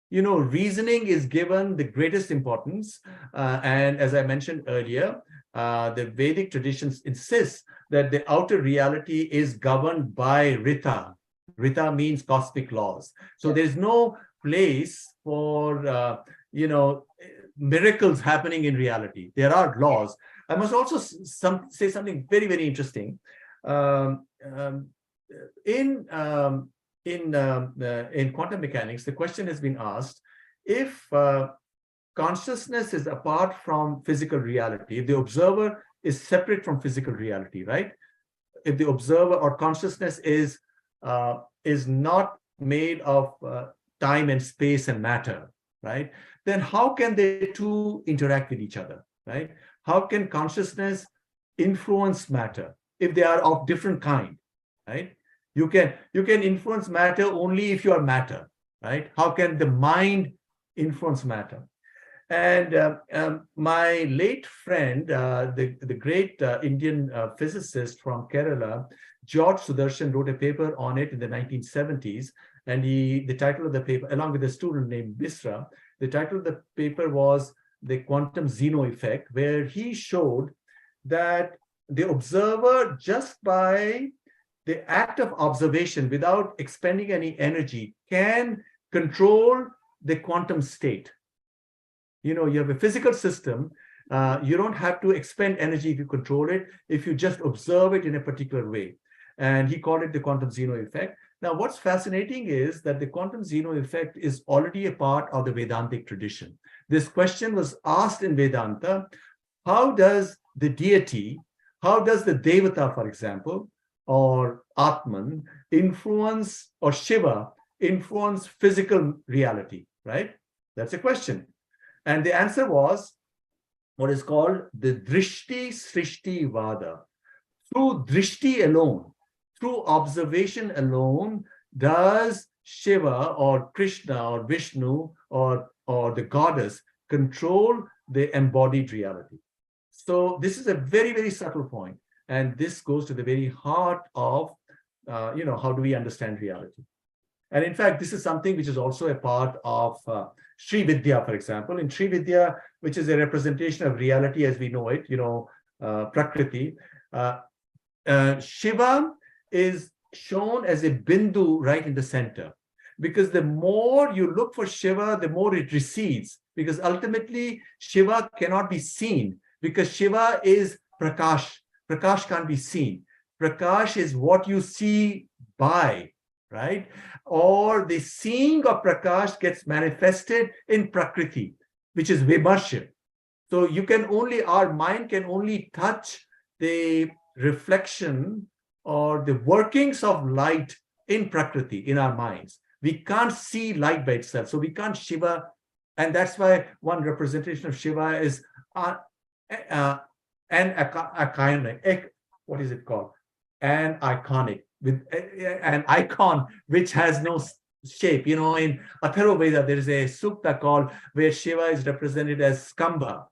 You know, reasoning is given the greatest importance. And as I mentioned earlier, the Vedic traditions insist that the outer reality is governed by Rita. Rita means cosmic laws. So there's no place for, you know, miracles happening in reality. There are laws. I must also say something very, very interesting. In quantum mechanics, the question has been asked, if consciousness is apart from physical reality, if the observer is separate from physical reality, right? If the observer or consciousness is not made of time and space and matter, right? Then how can they two interact with each other, right? How can consciousness influence matter if they are of different kind, right? You can influence matter only if you are matter, right? How can the mind influence matter? And my late friend, the great Indian physicist from Kerala, George Sudarshan, wrote a paper on it in the 1970s. And the title of the paper, along with a student named Misra, the title of the paper was The Quantum Zeno Effect, where he showed that the observer, just by the act of observation without expending any energy, can control the quantum state. You know, you have a physical system, you don't have to expend energy to control it if you just observe it in a particular way. And he called it the quantum Zeno effect. Now, what's fascinating is that the quantum Zeno effect is already a part of the Vedantic tradition. This question was asked in Vedanta: how does the deity, how does the Devata, for example, or Atman influence, or Shiva influence physical reality, right? That's a question. And the answer was what is called the Drishti Srishti Vada. Through Drishti alone, through observation alone, does Shiva or Krishna or Vishnu or the goddess control the embodied reality. So this is a very, very subtle point. And this goes to the very heart of, you know, how do we understand reality? And in fact, this is something which is also a part of Sri Vidya, for example. In Sri Vidya, which is a representation of reality as we know it, you know, Prakriti, Shiva is shown as a bindu right in the center. Because the more you look for Shiva, the more it recedes. Because ultimately, Shiva cannot be seen. Because Shiva is Prakash. Prakash can't be seen. Prakash is what you see by, right? Or the seeing of Prakash gets manifested in Prakriti, which is Vimarsha. So you can only, our mind can only touch the reflection or the workings of light in Prakriti, in our minds. We can't see light by itself. So we can't Shiva. And that's why one representation of Shiva is an iconic, what is it called? An iconic, with an icon which has no shape. You know, in Atharva Veda, there is a sukta called where Shiva is represented as Skambha,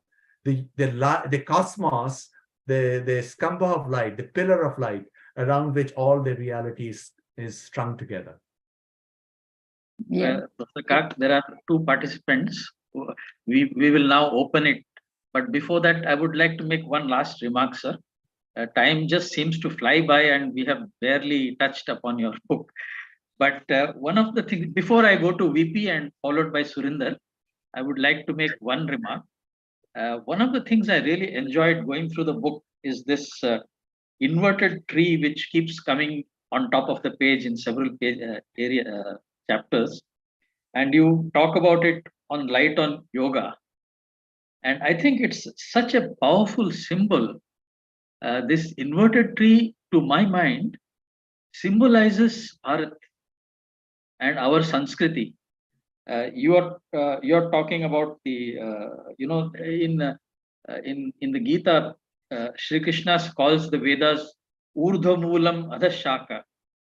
the cosmos, the Skambha of light, the pillar of light, around which all the reality is strung together. Yeah. Professor Kak, there are two participants. We will now open it. But before that, I would like to make one last remark, sir. Time just seems to fly by and we have barely touched upon your book. But one of the things, before I go to VP and followed by Surinder, I would like to make one remark. One of the things I really enjoyed going through the book is this inverted tree, which keeps coming on top of the page in several chapters. And you talk about it on light on yoga. And I think it's such a powerful symbol. This inverted tree, to my mind, symbolizes Bharat and our Sanskriti. You're talking about the in the Gita, Shri Krishna calls the Vedas Urdhva Moolam Adha Shaka.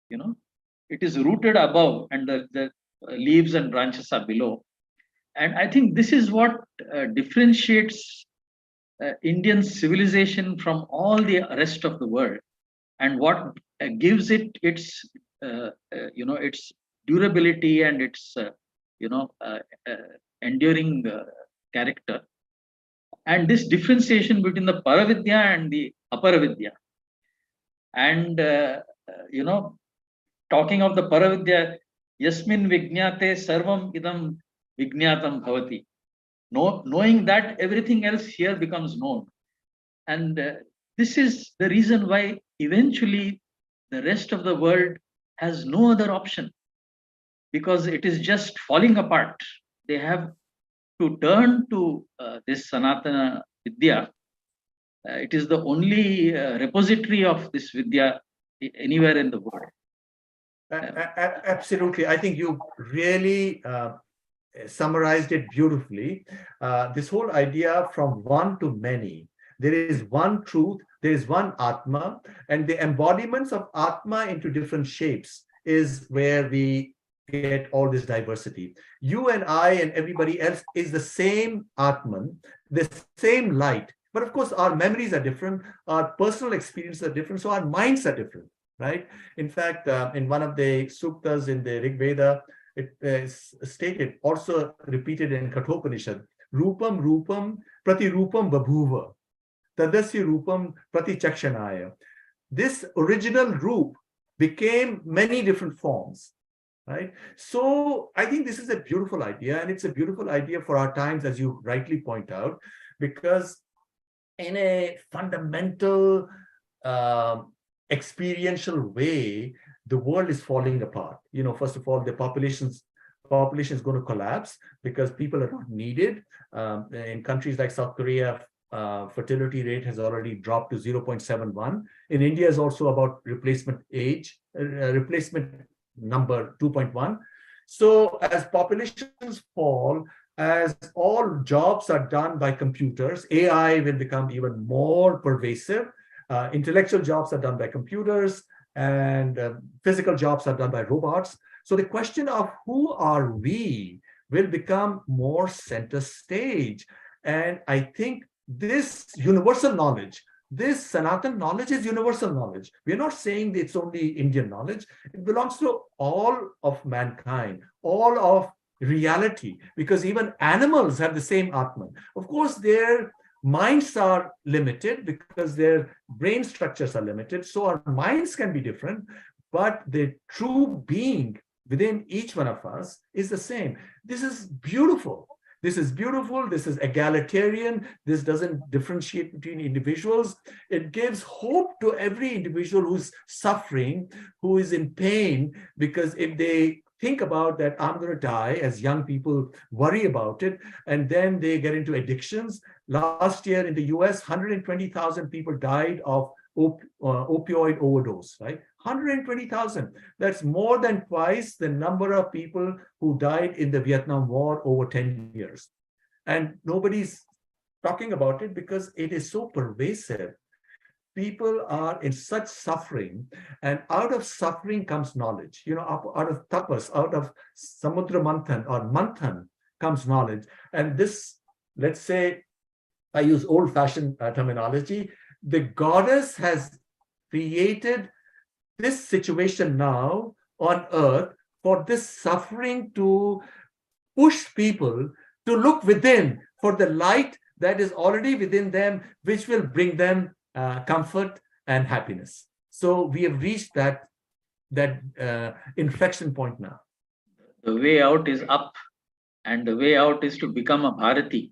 It is rooted above, and the leaves and branches are below. And I think this is what differentiates Indian civilization from all the rest of the world, and what gives it its its durability and its enduring character. And this differentiation between the Paravidya and the Aparavidya. And talking of the Paravidya, Yasmin Vijñate Sarvam Idam Vijñatam Bhavati. Knowing that, everything else here becomes known. And this is the reason why eventually the rest of the world has no other option, because it is just falling apart. They have to turn to this Sanatana Vidya. It is the only repository of this Vidya anywhere in the world. Absolutely. I think you really summarized it beautifully. This whole idea from one to many. There is one truth, there is one Atma, and the embodiments of Atma into different shapes is where we get all this diversity. You and I and everybody else is the same Atman, the same light. But of course, our memories are different, our personal experiences are different, so our minds are different, right? In fact, in one of the suktas in the Rig Veda, it is stated, also repeated in Kathopanishad, Rupam Rupam Prati Rupam Babhuva, Tadasya Rupam Prati Chakshanaya. This original Roop became many different forms, right? So I think this is a beautiful idea, and it's a beautiful idea for our times, as you rightly point out, because in a fundamental experiential way, the world is falling apart. First of all, the population is going to collapse because people are not needed. In countries like South Korea, fertility rate has already dropped to 0.71. In India is also about replacement number 2.1. So as populations fall, as all jobs are done by computers, AI will become even more pervasive. Intellectual jobs are done by computers, and physical jobs are done by robots. So the question of who are we will become more center stage. And I think this universal knowledge, this Sanatan knowledge is universal knowledge. We're not saying that it's only Indian knowledge. It belongs to all of mankind, all of reality, because even animals have the same Atman. Of course, their minds are limited because their brain structures are limited. So our minds can be different, but the true being within each one of us is the same. This is beautiful. This is beautiful. This is egalitarian. This doesn't differentiate between individuals. It gives hope to every individual who's suffering, who is in pain, because if they think about that, I'm going to die, as young people worry about it, and then they get into addictions. Last year in the US, 120,000 people died of opioid overdose, right? 120,000. That's more than twice the number of people who died in the Vietnam War over 10 years. And nobody's talking about it because it is so pervasive. People are in such suffering, and out of suffering comes knowledge. Out of tapas, out of samudra manthan or manthan comes knowledge. And this, let's say, I use old-fashioned terminology, the goddess has created this situation now on earth for this suffering to push people to look within for the light that is already within them, which will bring them comfort and happiness. So we have reached that inflection point now? The way out is up, and the way out is to become a Bharati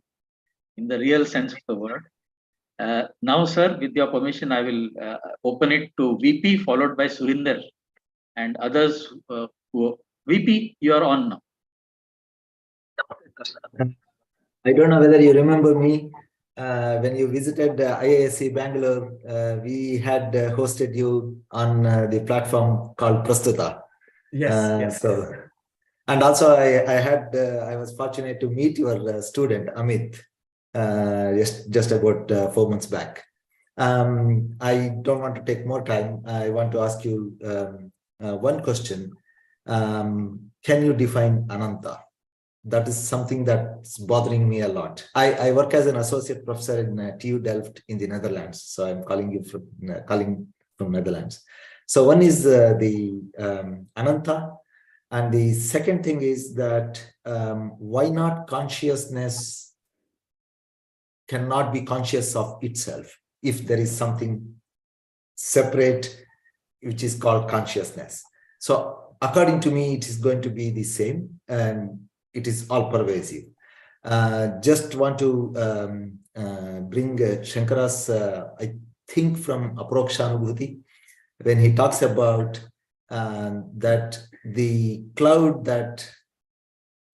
in the real sense of the word. Now, sir, with your permission, I will open it to VP, followed by Surinder and others. VP, you are on now. I don't know whether you remember me. When you visited IISc Bangalore, we had hosted you on the platform called Prastuta. Yes. And also I was fortunate to meet your student, Amit, just about 4 months back. I don't want to take more time. I want to ask you one question. Can you define Ananta? That is something that's bothering me a lot. I work as an associate professor in TU Delft in the Netherlands. So I'm calling from Netherlands. So one is the Ananta. And the second thing is that why not consciousness cannot be conscious of itself if there is something separate which is called consciousness. So according to me, it is going to be the same. It is all pervasive. Just want to bring Shankara's, I think from Aprokshanubhuti, when he talks about that the cloud that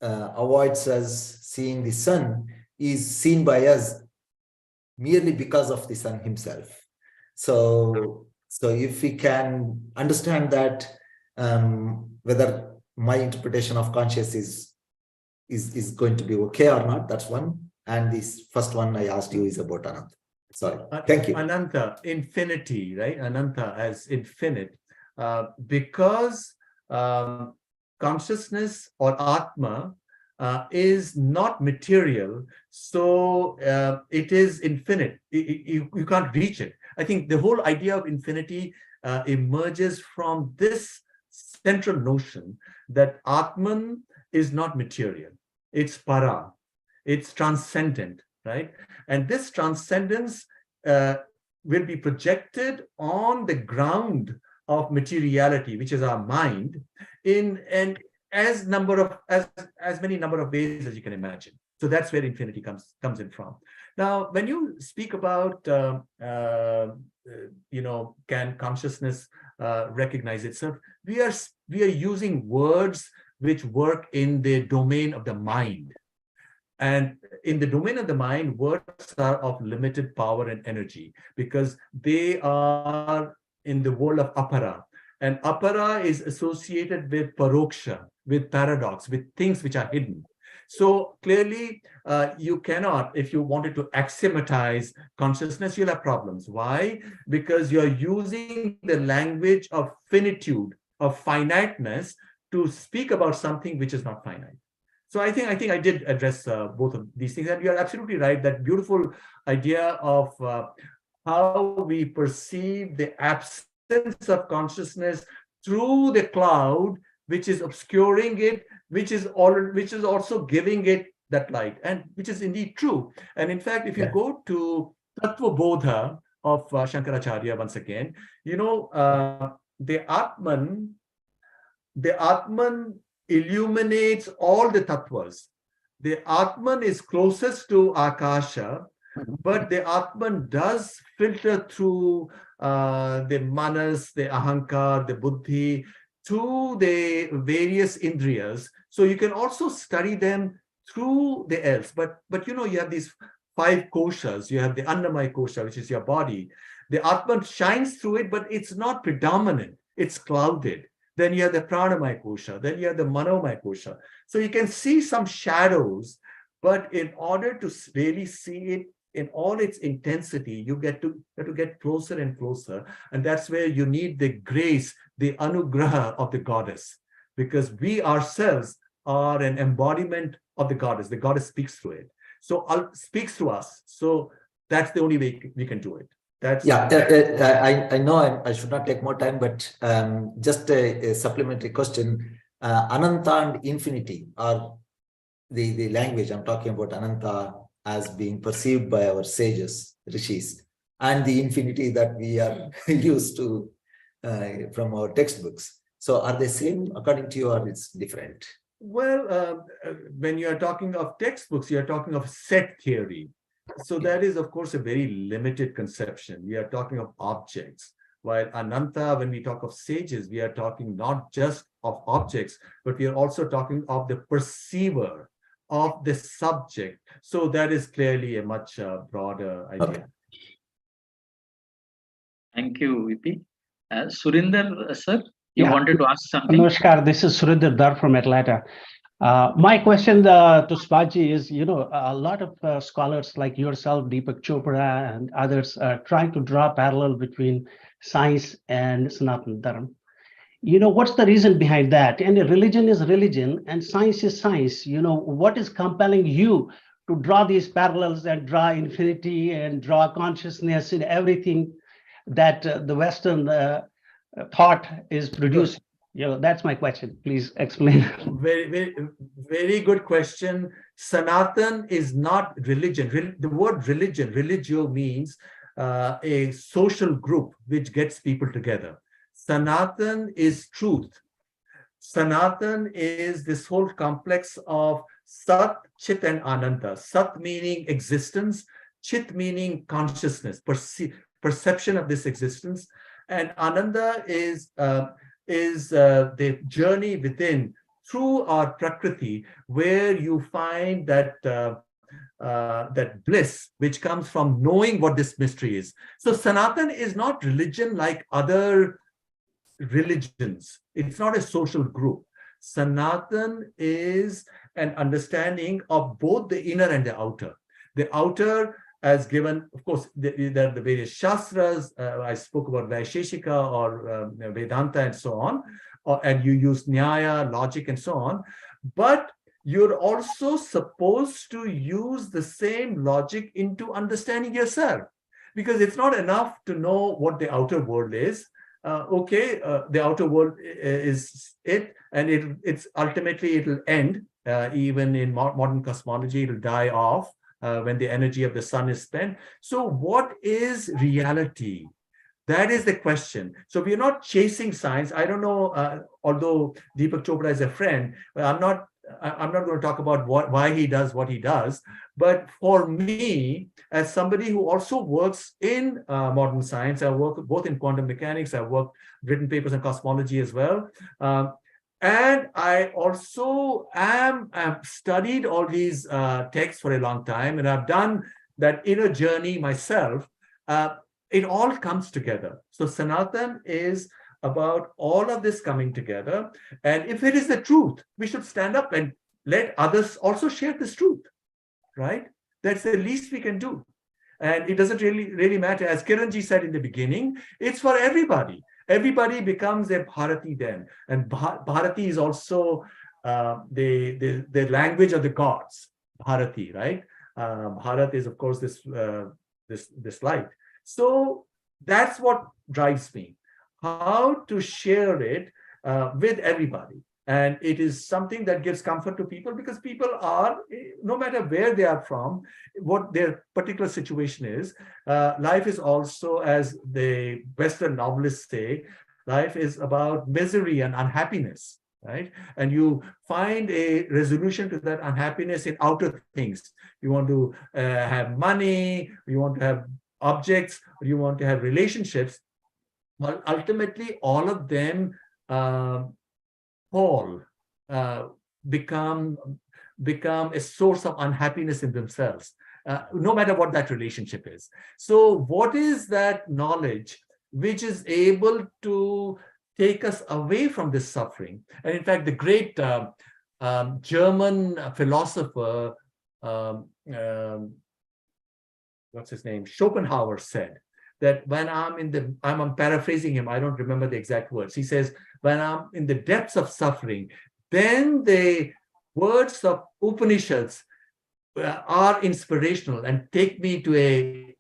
avoids us seeing the sun is seen by us merely because of the sun himself. So if we can understand that, whether my interpretation of consciousness is going to be okay or not, that's one. And this first one I asked you is about Ananta. Sorry, thank you. Ananta, infinity, right? Ananta as infinite, because consciousness or Atma is not material, so it is infinite. You can't reach it. I think the whole idea of infinity emerges from this central notion that Atman is not material. It's para, it's transcendent, right? And this transcendence will be projected on the ground of materiality, which is our mind, in as many number of ways as you can imagine. So that's where infinity comes in from. Now, when you speak about can consciousness recognize itself, we are using words which work in the domain of the mind. And in the domain of the mind, words are of limited power and energy because they are in the world of apara. And apara is associated with paroksha, with paradox, with things which are hidden. So clearly, you cannot, if you wanted to axiomatize consciousness, you'll have problems. Why? Because you're using the language of finitude, of finiteness, to speak about something which is not finite. So I think I did address both of these things, and you're absolutely right. That beautiful idea of how we perceive the absence of consciousness through the cloud, which is obscuring it, which is also giving it that light, and which is indeed true. And in fact, if you go to Tattva Bodha of Shankaracharya once again, the Atman illuminates all the tattvas. The Atman is closest to Akasha, but the Atman does filter through the manas, the ahankar, the buddhi, to the various indriyas. So you can also study them through the else. But you have these 5 koshas. You have the Annamaya kosha, which is your body. The Atman shines through it, but it's not predominant. It's clouded. Then you have the Pranamaya kosha. Then you have the Manomaya kosha. So you can see some shadows, but in order to really see it in all its intensity, you have to get closer and closer. And that's where you need the grace, the anugraha of the goddess, because we ourselves are an embodiment of the goddess. The goddess speaks through it. So speaks through us. So that's the only way we can do it. I know I should not take more time, but just a supplementary question. Ananta and infinity are the language. I'm talking about Ananta as being perceived by our sages, rishis, and the infinity that we are used to from our textbooks. So are they same according to you, or it's different? Well, when you are talking of textbooks, you are talking of set theory. So that is, of course, a very limited conception. We are talking of objects. While Ananta, when we talk of sages, we are talking not just of objects, but we are also talking of the perceiver, of the subject. So that is clearly a much broader idea. Okay. Thank you, VP. Surinder, sir, you Yeah. wanted to ask something? Namaskar, this is Surinder Dar from Atlanta. My question to Subhajji is, a lot of scholars like yourself, Deepak Chopra and others are trying to draw parallel between science and Sanatana Dharma. What's the reason behind that? And religion is religion and science is science. What is compelling you to draw these parallels and draw infinity and draw consciousness in everything that the Western thought is producing? That's my question. Please explain. Very good question. Sanatan is not religion. The word religion, religio, means a social group which gets people together. Sanatan is truth. Sanatan is this whole complex of Sat, Chit, and Ananta. Sat meaning existence, Chit meaning consciousness, perception of this existence, and Ananda is the journey within through our Prakriti, where you find that that bliss which comes from knowing what this mystery is. So Sanatan is not religion like other religions. It's not a social group. Sanatan is an understanding of both the inner and the outer. The outer, as given, of course, there are the various shastras. I spoke about Vaisheshika or Vedanta and so on, and you use Nyaya, logic, and so on. But you're also supposed to use the same logic into understanding yourself, because it's not enough to know what the outer world is. The outer world is it, and it's ultimately it'll end. Even in modern cosmology, it'll die off when the energy of the sun is spent. So what is reality? That is the question. So we're not chasing science. I don't know, although Deepak Chopra is a friend, I'm not going to talk about why he does what he does. But for me, as somebody who also works in modern science, I work both in quantum mechanics, I've written papers on cosmology as well. And I also have studied all these texts for a long time, and I've done that inner journey myself. It all comes together. So Sanatan is about all of this coming together. And if it is the truth, we should stand up and let others also share this truth, right? That's the least we can do. And it doesn't really matter. As Kiranji said in the beginning, it's for everybody. Everybody becomes a Bharati then. And Bharati is also the language of the gods, Bharati, right? Bharat is, of course, this light. So that's what drives me. How to share it with everybody. And it is something that gives comfort to people, because people are, no matter where they are from, what their particular situation is, life is also, as the Western novelists say, life is about misery and unhappiness, right? And you find a resolution to that unhappiness in outer things. You want to have money, you want to have objects, or you want to have relationships. Well, ultimately, all of them become a source of unhappiness in themselves, no matter what that relationship is. So what is that knowledge which is able to take us away from this suffering? And in fact, the great German philosopher, what's his name? Schopenhauer said that when I'm paraphrasing him, I don't remember the exact words. He says, when I'm in the depths of suffering, then the words of Upanishads are inspirational and take me to a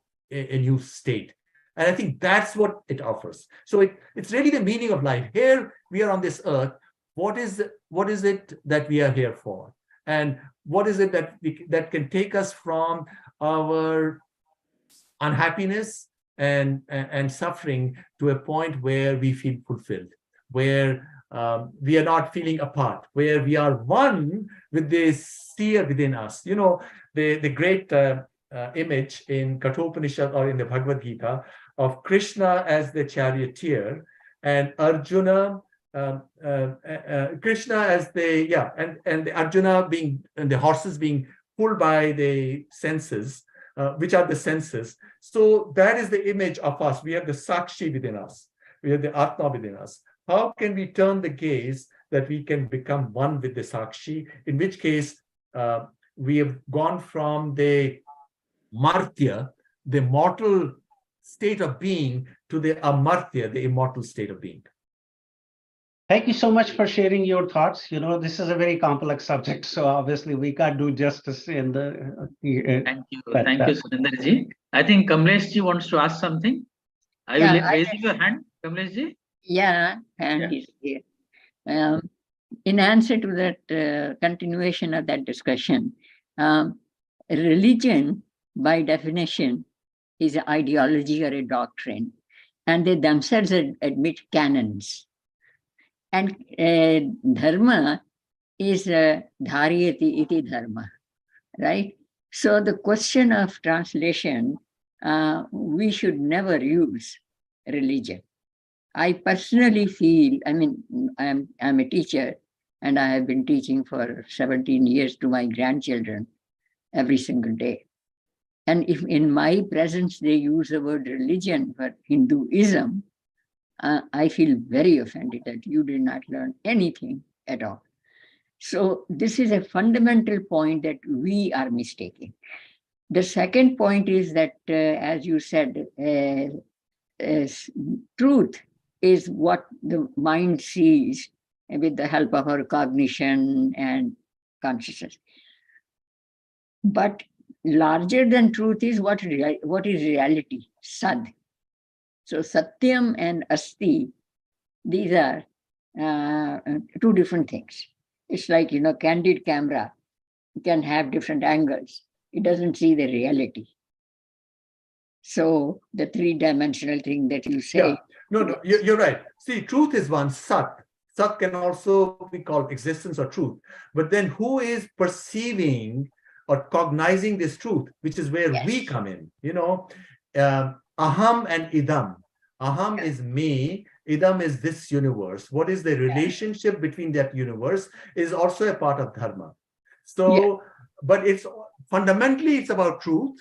new state. And I think that's what it offers. So it's really the meaning of life. Here we are on this earth. What is it that we are here for? And what is it that can take us from our unhappiness and suffering to a point where we feel fulfilled, where we are not feeling apart, where we are one with this seer within us. You know, the great image in Kathopanishad or in the Bhagavad Gita of Krishna as the charioteer and Arjuna, Krishna as and the Arjuna being, and the horses being pulled by the senses, which are the senses. So that is the image of us. We have the Sakshi within us. We have the Atma within us. How can we turn the gaze that we can become one with the Sakshi? In which case, we have gone from the Martya, the mortal state of being, to the Amartya, the immortal state of being. Thank you so much for sharing your thoughts. You know, this is a very complex subject, so obviously we can't do justice in the. Thank you, Surendraji. I think Kamlesh wants to ask something. Are you raising your hand, Kamlesh? Yeah, hand is here. In answer to that continuation of that discussion, religion, by definition, is an ideology or a doctrine, and they themselves admit canons. And dharma is dhariyati iti dharma, right? So the question of translation, we should never use religion. I personally feel, I mean, I'm a teacher, and I have been teaching for 17 years to my grandchildren every single day. And if in my presence they use the word religion for Hinduism, I feel very offended that you did not learn anything at all. So this is a fundamental point that we are mistaking. The second point is that, as you said, truth is what the mind sees with the help of our cognition and consciousness. But larger than truth is what is reality, sad. So Satyam and Asti, these are two different things. It's like, you know, candid camera can have different angles. It doesn't see the reality. So the three-dimensional thing that you say. Yeah. No, you're right. See, truth is one, Sat. Sat can also be called existence or truth. But then who is perceiving or cognizing this truth, which is where we come in, you know? Aham and idam. Aham is me, idam is this universe. What is the relationship between that universe is also a part of dharma. So, but it's fundamentally, it's about truth.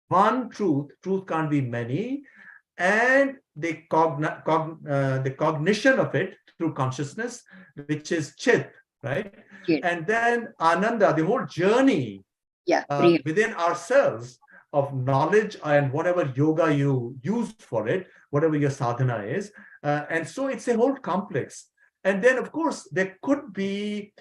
One truth can't be many, and the cognition of it through consciousness, which is chit, right? And then ananda, the whole journey within ourselves of knowledge and whatever yoga you use for it, whatever your sadhana is. And so it's a whole complex. And then, of course, there could be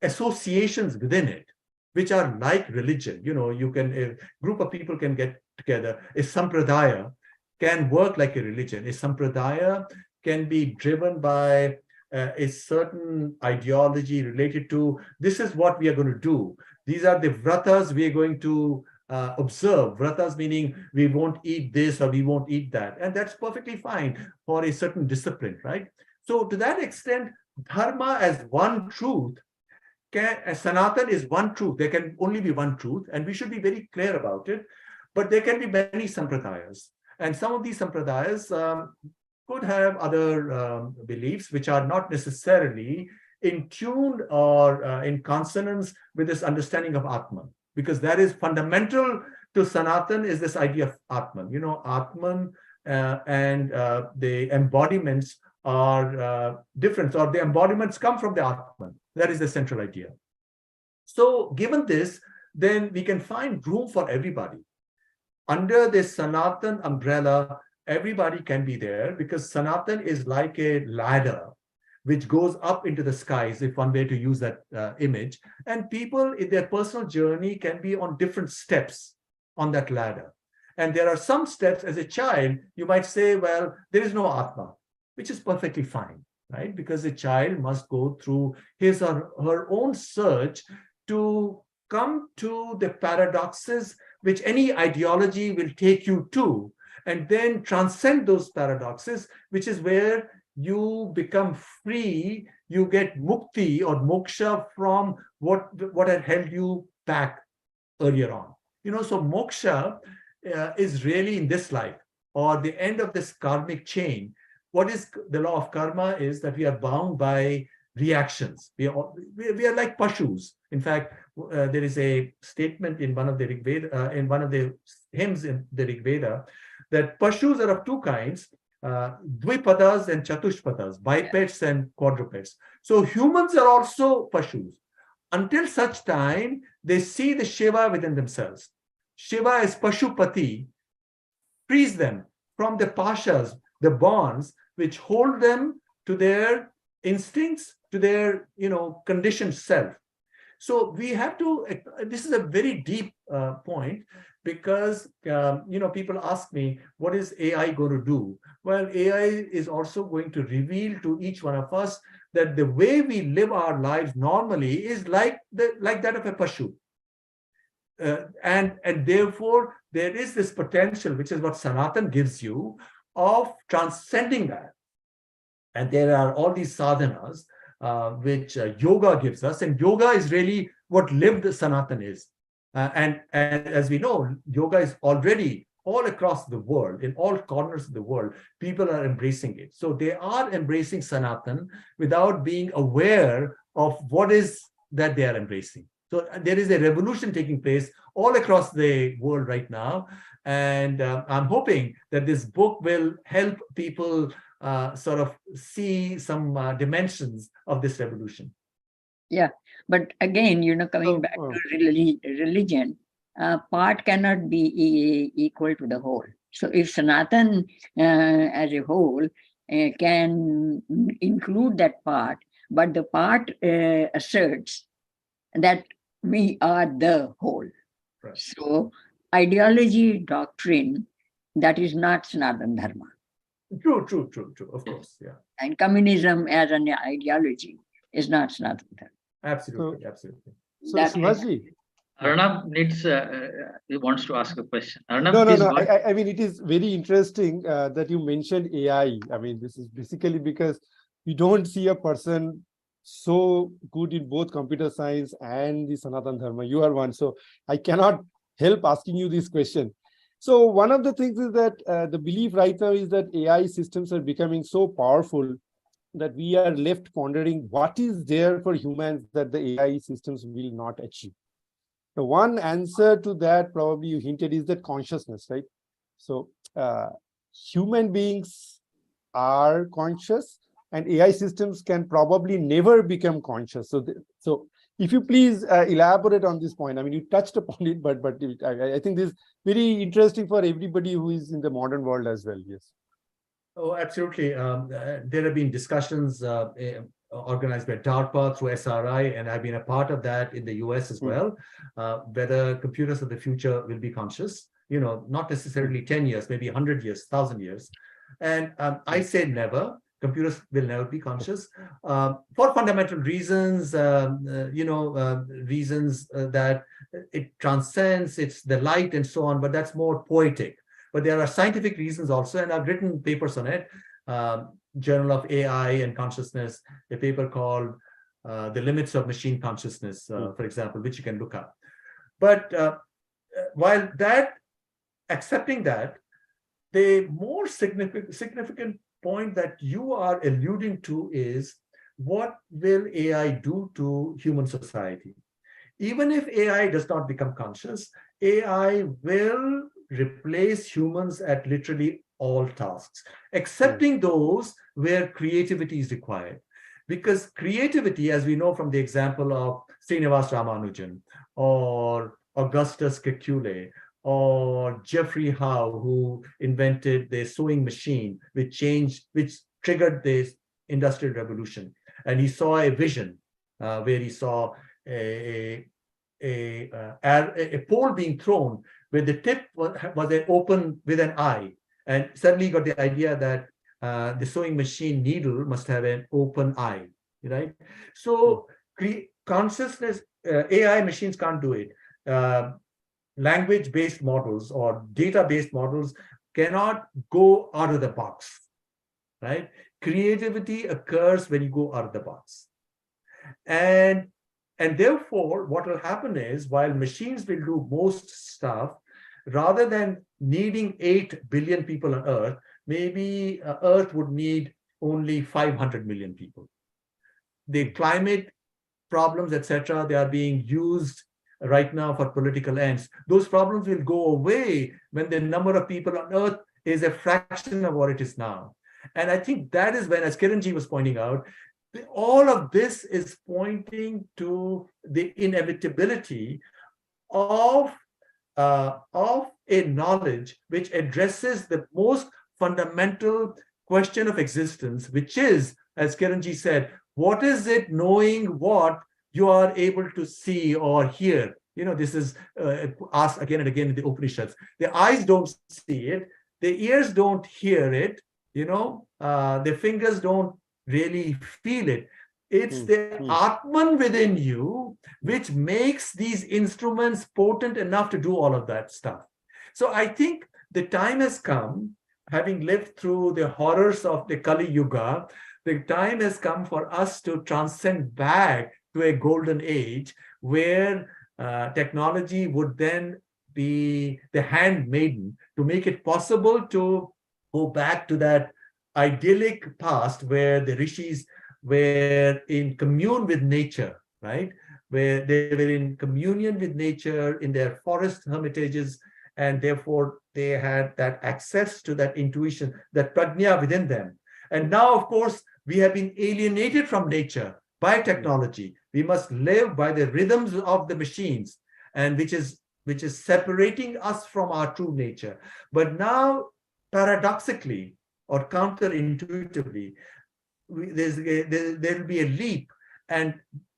associations within it, which are like religion. You know, you can, a group of people can get together. A sampradaya can work like a religion. A sampradaya can be driven by a certain ideology related to, this is what we are going to do. These are the vratas we are going to observe. Vratas meaning we won't eat this or we won't eat that. And that's perfectly fine for a certain discipline, right? So to that extent, dharma as one truth, Sanatan is one truth. There can only be one truth, and we should be very clear about it. But there can be many sampradayas. And some of these sampradayas could have other beliefs which are not necessarily in tune or in consonance with this understanding of Atman. Because that is fundamental to Sanatan, is this idea of Atman. You know, Atman and the embodiments are different, or the embodiments come from the Atman. That is the central idea. So given this, then we can find room for everybody. Under this Sanatan umbrella, everybody can be there, because Sanatan is like a ladder which goes up into the skies, if one way to use that image. And people in their personal journey can be on different steps on that ladder. And there are some steps, as a child, you might say, well, there is no Atma, which is perfectly fine, right? Because a child must go through his or her own search to come to the paradoxes which any ideology will take you to, and then transcend those paradoxes, which is where you become free, you get mukti or moksha from what had held you back earlier on. So moksha is really in this life, or the end of this karmic chain. What is the law of karma is that we are bound by reactions. We are like pashus. In fact, there is a statement in one of the Rig Veda, in one of the hymns in the Rig Veda, that pashus are of two kinds, dvipadas and chatushpadas, bipeds and quadrupeds. So humans are also pashus. Until such time, they see the Shiva within themselves. Shiva is Pashupati, frees them from the pashas, the bonds, which hold them to their instincts, to their, conditioned self. So we have to, this is a very deep point, because, people ask me, what is AI going to do? Well, AI is also going to reveal to each one of us that the way we live our lives normally is like that of a pashu. And therefore, there is this potential, which is what Sanatan gives you, of transcending that. And there are all these sadhanas, which yoga gives us. And yoga is really what lived Sanatan is. And as we know, yoga is already all across the world, in all corners of the world, people are embracing it. So they are embracing Sanatan without being aware of what is that they are embracing. So there is a revolution taking place all across the world right now. And I'm hoping that this book will help people sort of see some dimensions of this revolution. Yeah, but again, coming back to religion, part cannot be equal to the whole. So if Sanatan as a whole can include that part, but the part asserts that we are the whole. Right. So ideology, doctrine, that is not Sanatan Dharma. True. Of course, yeah. And communism as an ideology is not Sanatan Dharma. Absolutely. So Subhashji, Arnab needs, he wants to ask a question. Arnab, no. I mean, it is very interesting that you mentioned AI. I mean, this is basically because you don't see a person so good in both computer science and the Sanatan Dharma. You are one. So I cannot help asking you this question. So one of the things is that the belief right now is that AI systems are becoming so powerful that we are left pondering what is there for humans that the AI systems will not achieve. The one answer to that, probably you hinted, is that consciousness, right? So human beings are conscious, and AI systems can probably never become conscious. So if you please elaborate on this point. I mean, you touched upon it, but I think this is very interesting for everybody who is in the modern world as well. Yes. Oh, absolutely. There have been discussions organized by DARPA through SRI, and I've been a part of that in the US as well, whether computers of the future will be conscious, not necessarily 10 years, maybe 100 years, 1,000 years. And I say never. Computers will never be conscious for fundamental reasons, reasons that it transcends, it's the light and so on, but that's more poetic. But there are scientific reasons also, and I've written papers on it. Journal of AI and Consciousness, a paper called The Limits of Machine Consciousness, for example, which you can look up. But while accepting that, the more significant point that you are alluding to is, what will AI do to human society? Even if AI does not become conscious, AI will replace humans at literally all tasks, excepting those where creativity is required. Because creativity, as we know from the example of Srinivas Ramanujan or Augustus Kekule or Geoffrey Howe, who invented the sewing machine, which triggered the Industrial Revolution. And he saw a vision where he saw a pole being thrown where the tip was open with an eye, and suddenly got the idea that the sewing machine needle must have an open eye, right? So consciousness, AI machines can't do it. Language-based models or data-based models cannot go out of the box. right? Creativity occurs when you go out of the box. And therefore, what will happen is, while machines will do most stuff, rather than needing 8 billion people on Earth, maybe Earth would need only 500 million people. The climate problems, etc., they are being used right now for political ends. Those problems will go away when the number of people on Earth is a fraction of what it is now. And I think that is when, as Kiranji was pointing out, all of this is pointing to the inevitability of a knowledge which addresses the most fundamental question of existence, which is, as Kiranji said, what is it knowing what you are able to see or hear? You know, this is asked again and again in the Upanishads. The eyes don't see it, the ears don't hear it, you know, the fingers don't really feel it. It's the Atman within you which makes these instruments potent enough to do all of that stuff. So I think the time has come, having lived through the horrors of the Kali Yuga, the time has come for us to transcend back to a golden age where technology would then be the handmaiden to make it possible to go back to that idyllic past where the rishis were in commune with nature, right? Where they were in communion with nature in their forest hermitages, and therefore they had that access to that intuition, that prajna within them. And now, of course, we have been alienated from nature by technology. We must live by the rhythms of the machines, and which is separating us from our true nature. But now, paradoxically or counterintuitively, there will be a leap, and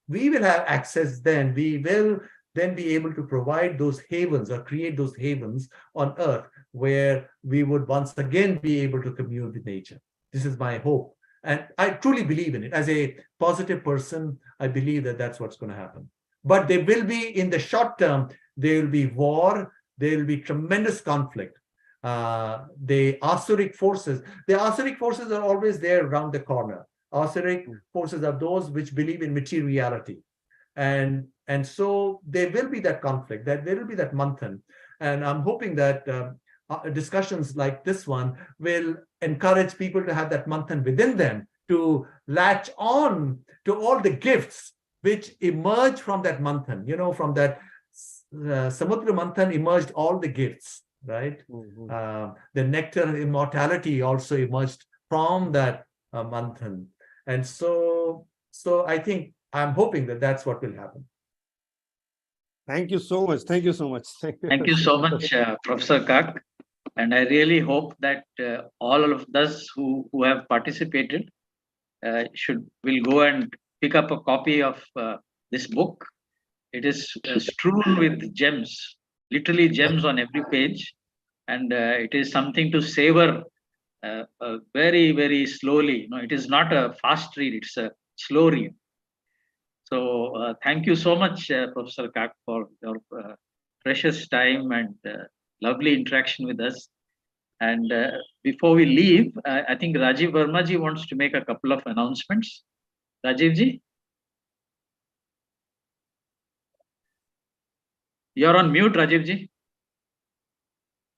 we will have access then. We will then be able to provide those havens or create those havens on Earth where we would once again be able to commune with nature. This is my hope. And I truly believe in it. As a positive person, I believe that that's what's going to happen. But there will be, in the short term, there will be war, there will be tremendous conflict. The Asuric forces are always there around the corner. Asuric forces are those which believe in materiality. And so there will be that conflict, that there will be that manthan. And I'm hoping that discussions like this one will encourage people to have that manthan within them, to latch on to all the gifts which emerge from that manthan. You know, from that Samudra Manthan emerged all the gifts, right? The nectar of immortality also emerged from that manthan. And so I think, I'm hoping that that's what will happen. Thank you so much. Thank you so much. Thank you so much, Professor Kak. And I really hope that all of us who have participated will go and pick up a copy of this book. It is strewn with gems, literally gems on every page. And it is something to savor very, very slowly. No, it is not a fast read, it's a slow read. So thank you so much, Professor Kak, for your precious time and lovely interaction with us. And before we leave, I think Rajiv Verma ji wants to make a couple of announcements. Rajiv ji? You're on mute, Rajiv ji.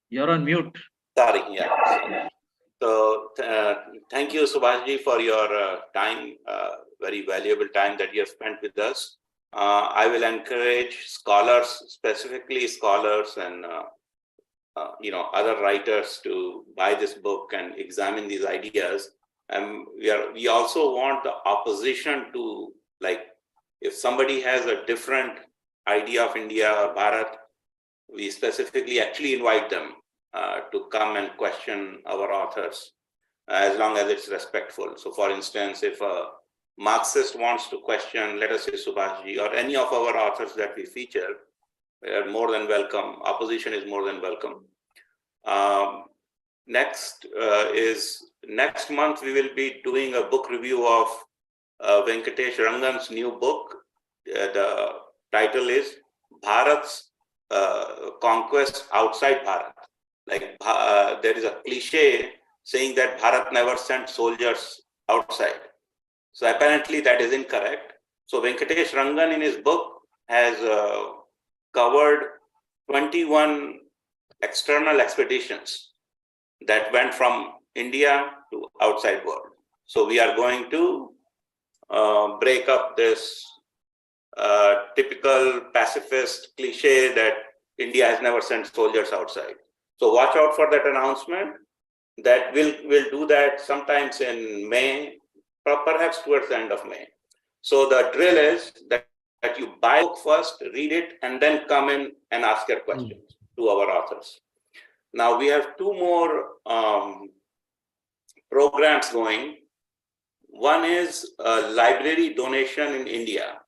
You're on mute. Sorry, yeah. So thank you, Subhash ji, for your time, very valuable time that you have spent with us. I will encourage scholars, specifically scholars and other writers, to buy this book and examine these ideas. And we also want the opposition to, like, if somebody has a different idea of India or Bharat, we specifically actually invite them to come and question our authors, as long as it's respectful. So for instance, if a Marxist wants to question, let us say Subhash ji, or any of our authors that we feature, they are more than welcome. Opposition is more than welcome. Next month, we will be doing a book review of Venkatesh Rangan's new book. The title is Bharat's Conquest Outside Bharat. Like there is a cliche saying that Bharat never sent soldiers outside. So apparently that is incorrect. So Venkatesh Rangan in his book has covered 21 external expeditions that went from India to outside world. So we are going to break up this typical pacifist cliche that India has never sent soldiers outside. So watch out for that announcement. That we'll do that sometimes in May, perhaps towards the end of May. So the drill is that you buy a book first, read it, and then come in and ask your questions to our authors. Now we have two more programs going. One is a library donation in India.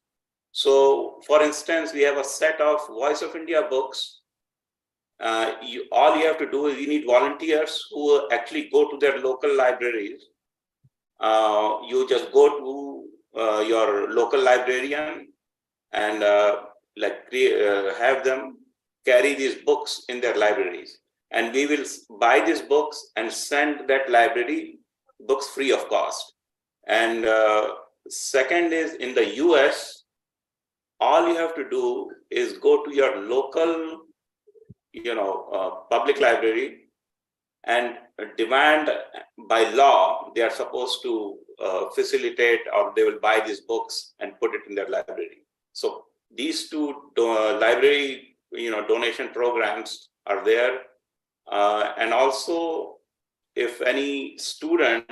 So for instance, we have a set of Voice of India books. All you have to do is you need volunteers who actually go to their local libraries. You just go to your local librarian and have them carry these books in their libraries. And we will buy these books and send that library books free of cost. And second is in the US, all you have to do is go to your local public library and demand by law, they are supposed to facilitate, or they will buy these books and put it in their library. So these two library donation programs are there. And also, if any student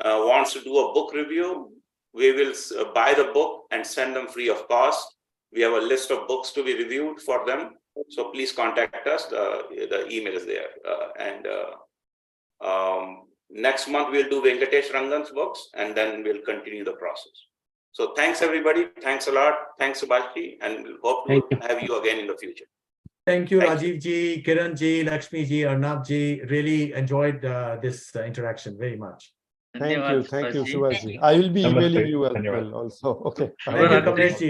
wants to do a book review, we will buy the book and send them free of cost. We have a list of books to be reviewed for them. So please contact us. The email is there. Next month, we'll do Venkatesh Rangan's books, and then we'll continue the process. So thanks, everybody. Thanks a lot. Thanks, Subhashji, and we'll hope to have you again in the future. Thank you, Rajiv ji, Kiran ji, Lakshmi ji, Arnab ji. Really enjoyed this interaction very much. Thank you, Subhashji. Subhashji. I will be Namaste. emailing you as Dhanyawad. well also. Okay. Thank you, Kamlesh ji.